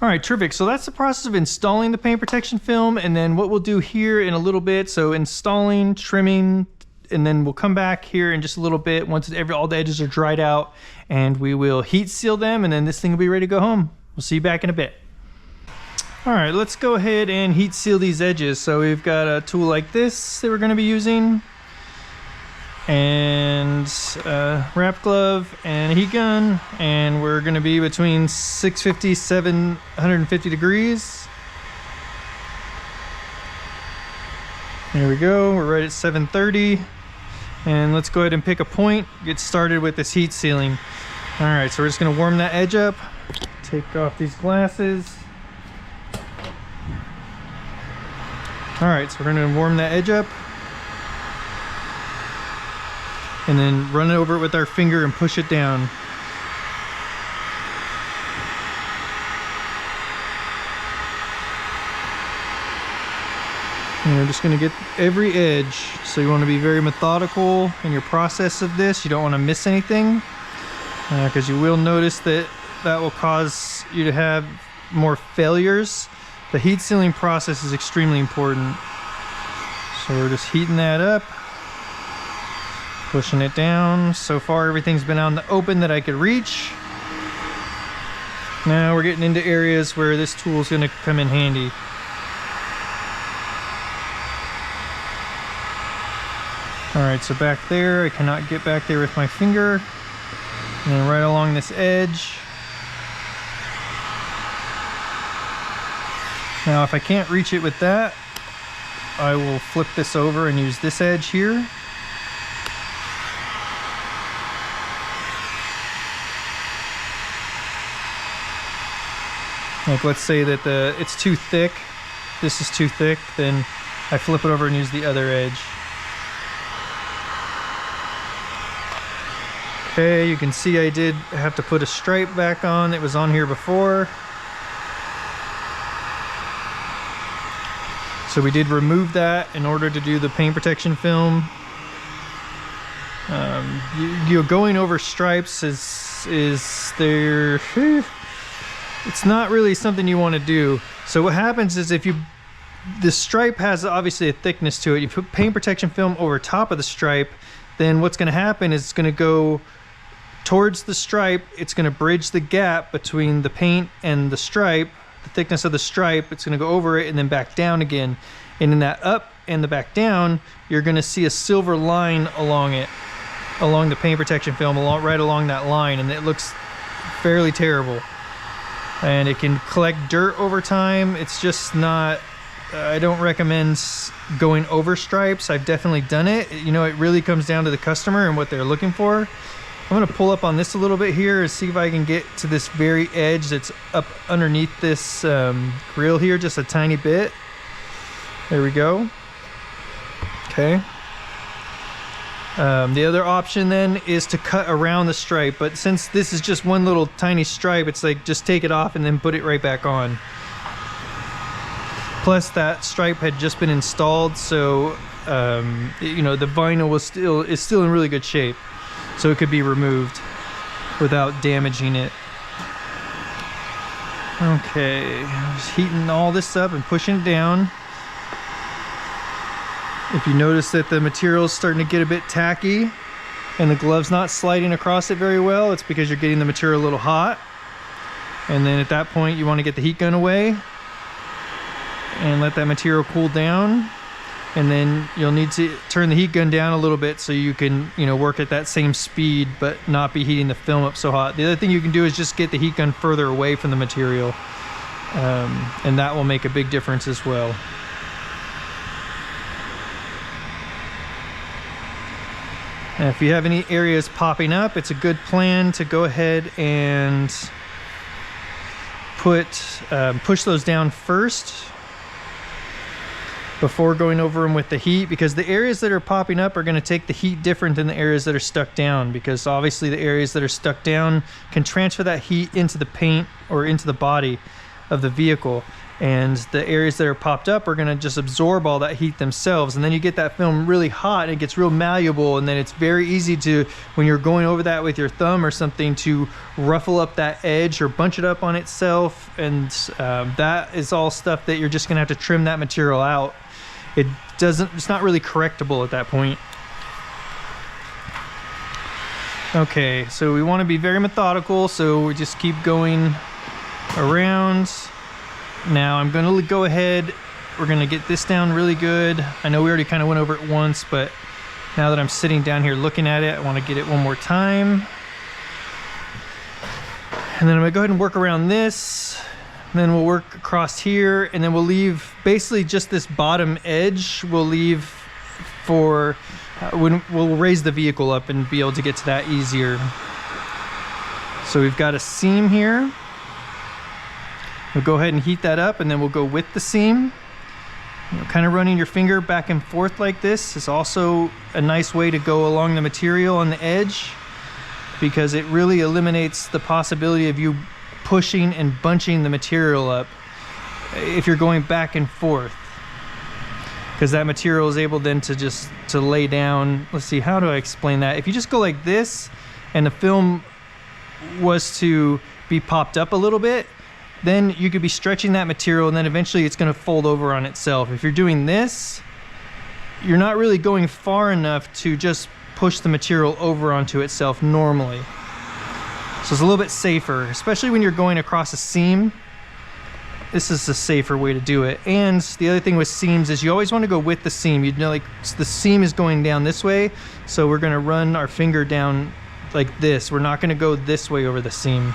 All right, terrific. So that's the process of installing the paint protection film, and then what we'll do here in a little bit, so installing, trimming, and then we'll come back here in just a little bit once all the edges are dried out, and we will heat seal them, and then this thing will be ready to go home. We'll see you back in a bit. All right, let's go ahead and heat seal these edges. So we've got a tool like this that we're gonna be using, and a wrap glove and a heat gun, and we're gonna be between 650 750 degrees. There we go, we're right at 730, and let's go ahead and pick a point, get started with this heat sealing. All right, so we're just gonna warm that edge up, take off these glasses. All right, so we're gonna warm that edge up, and then run it over it with our finger and push it down. And you're just going to get every edge. So you want to be very methodical in your process of this. You don't want to miss anything, because you will notice that that will cause you to have more failures. The heat sealing process is extremely important. So we're just heating that up, pushing it down. So far everything's been out in the open that I could reach. Now we're getting into areas where this tool is going to come in handy. Alright, so back there, I cannot get back there with my finger. And then right along this edge. Now if I can't reach it with that, I will flip this over and use this edge here. Like let's say that it's too thick, this is too thick, then I flip it over and use the other edge. Okay, you can see I did have to put a stripe back on that was on here before. So we did remove that in order to do the paint protection film. Going over stripes is there. It's not really something you want to do. So what happens is the stripe has obviously a thickness to it. You put paint protection film over top of the stripe, then what's going to happen is it's going to go towards the stripe. It's going to bridge the gap between the paint and the stripe, the thickness of the stripe. It's going to go over it and then back down again. And in that up and the back down, you're going to see a silver line along it, along the paint protection film, right along that line, and it looks fairly terrible. And it can collect dirt over time. It's just not, I don't recommend going over stripes. I've definitely done it. You know, it really comes down to the customer and what they're looking for. I'm going to pull up on this a little bit here and see if I can get to this very edge that's up underneath this grill here, just a tiny bit. There we go. Okay. The other option then is to cut around the stripe, but since this is just one little tiny stripe, it's like just take it off and then put it right back on. Plus that stripe had just been installed, so you know, the vinyl is still in really good shape, so it could be removed without damaging it. Okay, just heating all this up and pushing it down. If you notice that the material is starting to get a bit tacky and the glove's not sliding across it very well, it's because you're getting the material a little hot. And then at that point you want to get the heat gun away and let that material cool down. And then you'll need to turn the heat gun down a little bit so you can, you know, work at that same speed but not be heating the film up so hot. The other thing you can do is just get the heat gun further away from the material, and that will make a big difference as well. And if you have any areas popping up, it's a good plan to go ahead and push those down first before going over them with the heat, because the areas that are popping up are going to take the heat different than the areas that are stuck down, because obviously the areas that are stuck down can transfer that heat into the paint or into the body of the vehicle, and the areas that are popped up are going to just absorb all that heat themselves, and then you get that film really hot and it gets real malleable, and then it's very easy to, when you're going over that with your thumb or something, to ruffle up that edge or bunch it up on itself, and that is all stuff that you're just going to have to trim that material out. It's not really correctable at that point. Okay, so we want to be very methodical, so we just keep going around. Now I'm going to go ahead, we're going to get this down really good. I know we already kind of went over it once, but now that I'm sitting down here looking at it, I want to get it one more time. And then I'm going to go ahead and work around this. And then we'll work across here, and then we'll leave basically just this bottom edge. We'll leave for when we'll raise the vehicle up and be able to get to that easier. So we've got a seam here. We'll go ahead and heat that up, and then we'll go with the seam. You know, kind of running your finger back and forth like this is also a nice way to go along the material on the edge, because it really eliminates the possibility of you pushing and bunching the material up if you're going back and forth. because that material is able then to lay down. Let's see, how do I explain that? If you just go like this and the film was to be popped up a little bit, then you could be stretching that material and then eventually it's going to fold over on itself. If you're doing this, you're not really going far enough to just push the material over onto itself normally. So it's a little bit safer, especially when you're going across a seam. This is the safer way to do it. And the other thing with seams is you always want to go with the seam. You know, like the seam is going down this way, so we're going to run our finger down like this. We're not going to go this way over the seam.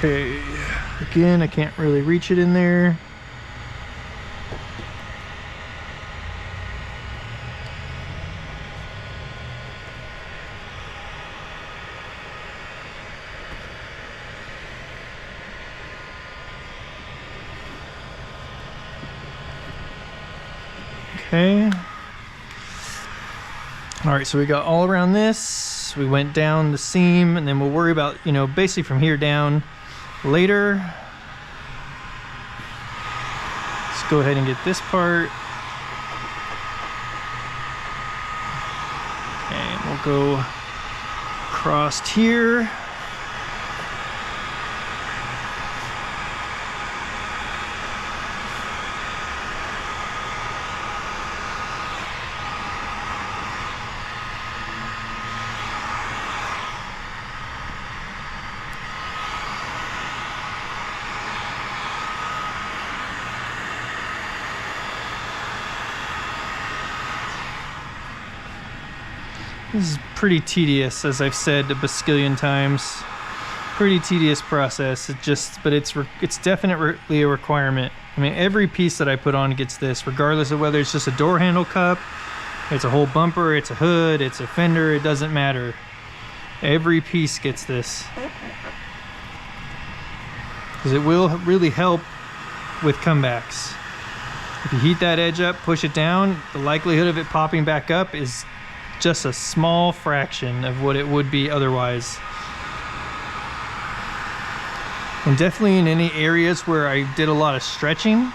Okay, again, I can't really reach it in there. Okay. All right, so we got all around this. We went down the seam, and then we'll worry about, you know, basically from here down later. Let's go ahead and get this part. Okay, and we'll go across here. This is pretty tedious, as I've said a bazillion times. Pretty tedious process. But it's definitely a requirement. I mean, every piece that I put on gets this, regardless of whether it's just a door handle cup, it's a whole bumper, it's a hood, it's a fender, it doesn't matter. Every piece gets this. Because it will really help with comebacks. If you heat that edge up, push it down, the likelihood of it popping back up is just a small fraction of what it would be otherwise. And definitely in any areas where I did a lot of stretching,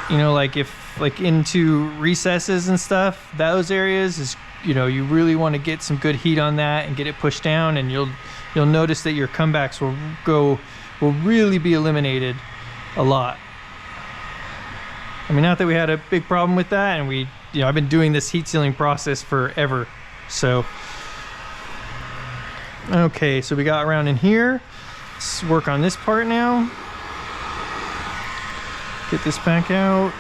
you know, like into recesses and stuff, those areas is, you know, you really want to get some good heat on that and get it pushed down, and you'll notice that your comebacks will really be eliminated a lot. I mean, not that we had a big problem with that, and you know, I've been doing this heat sealing process forever. So, okay, so we got around in here. Let's work on this part now. Get this back out.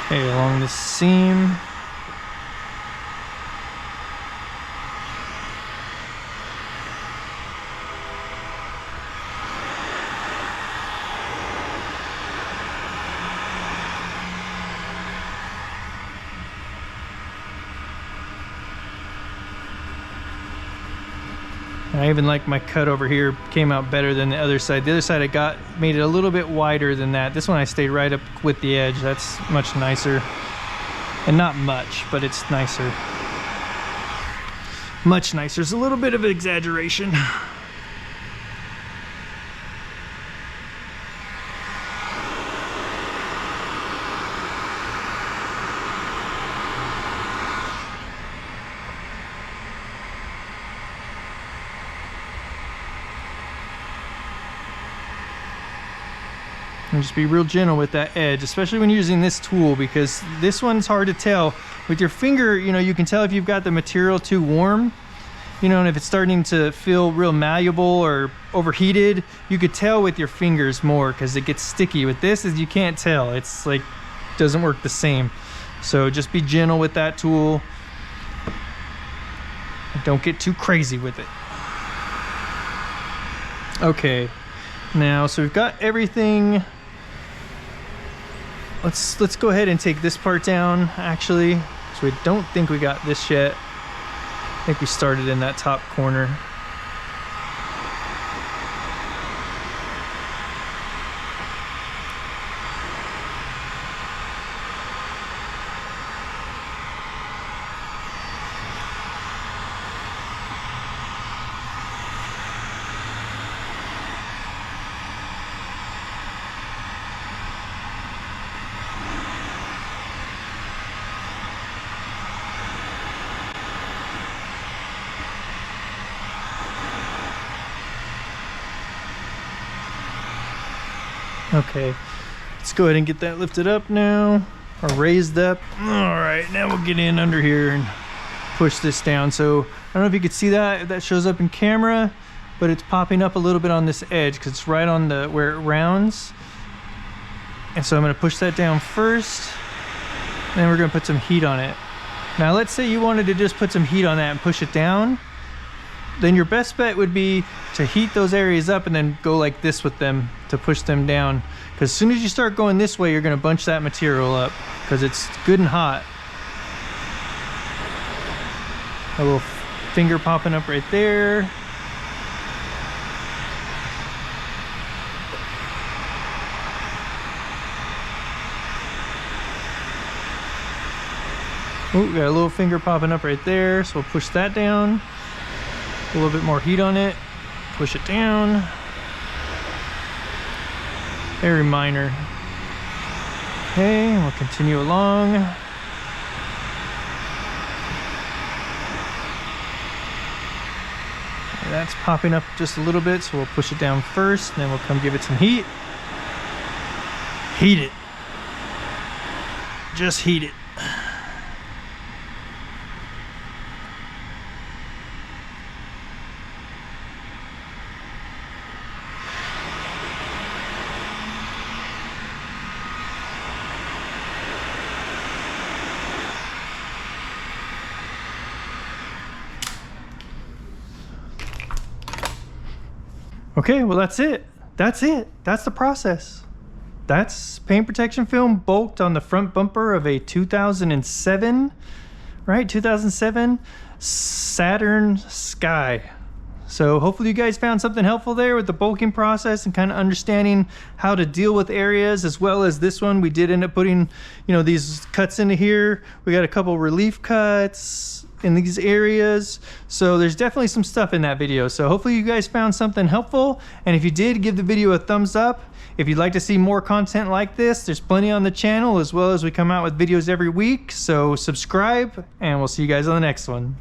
Okay, along this seam. I even like my cut over here came out better than the other side. The other side I made it a little bit wider than that. This one I stayed right up with the edge. That's much nicer. And not much, but it's nicer. Much nicer. There's a little bit of an exaggeration. And just be real gentle with that edge, especially when you're using this tool, because this one's hard to tell. With your finger, you know, you can tell if you've got the material too warm, you know, and if it's starting to feel real malleable or overheated, you could tell with your fingers more because it gets sticky. With this, you can't tell. It's like, doesn't work the same. So just be gentle with that tool. Don't get too crazy with it. Okay, now, so we've got everything. Let's go ahead and take this part down, actually. So we don't think we got this yet. think we started in that top corner. Okay, let's go ahead and get that lifted up now, or raised up. All right, now we'll get in under here and push this down. So I don't know if you could see that, if that shows up in camera, but it's popping up a little bit on this edge because it's right on the where it rounds. And so I'm gonna push that down first, and then we're gonna put some heat on it. Now let's say you wanted to just put some heat on that and push it down, then your best bet would be to heat those areas up and then go like this with them to push them down. Because as soon as you start going this way, you're gonna bunch that material up because it's good and hot. A little finger popping up right there. Oh, got a little finger popping up right there, so we'll push that down. A little bit more heat on it, push it down. Very minor. Okay, we'll continue along. That's popping up just a little bit, so we'll push it down first, and then we'll come give it some heat. Heat it. Just heat it. Okay, well that's it. That's it. That's the process. That's paint protection film bulked on the front bumper of a 2007, right? 2007 Saturn Sky. So hopefully you guys found something helpful there with the bulking process and kind of understanding how to deal with areas, as well as this one. We did end up putting, these cuts into here. We got a couple relief cuts in these areas. So there's definitely some stuff in that video. So hopefully you guys found something helpful. And if you did, give the video a thumbs up. If you'd like to see more content like this, there's plenty on the channel, as well as we come out with videos every week. So subscribe, and we'll see you guys on the next one.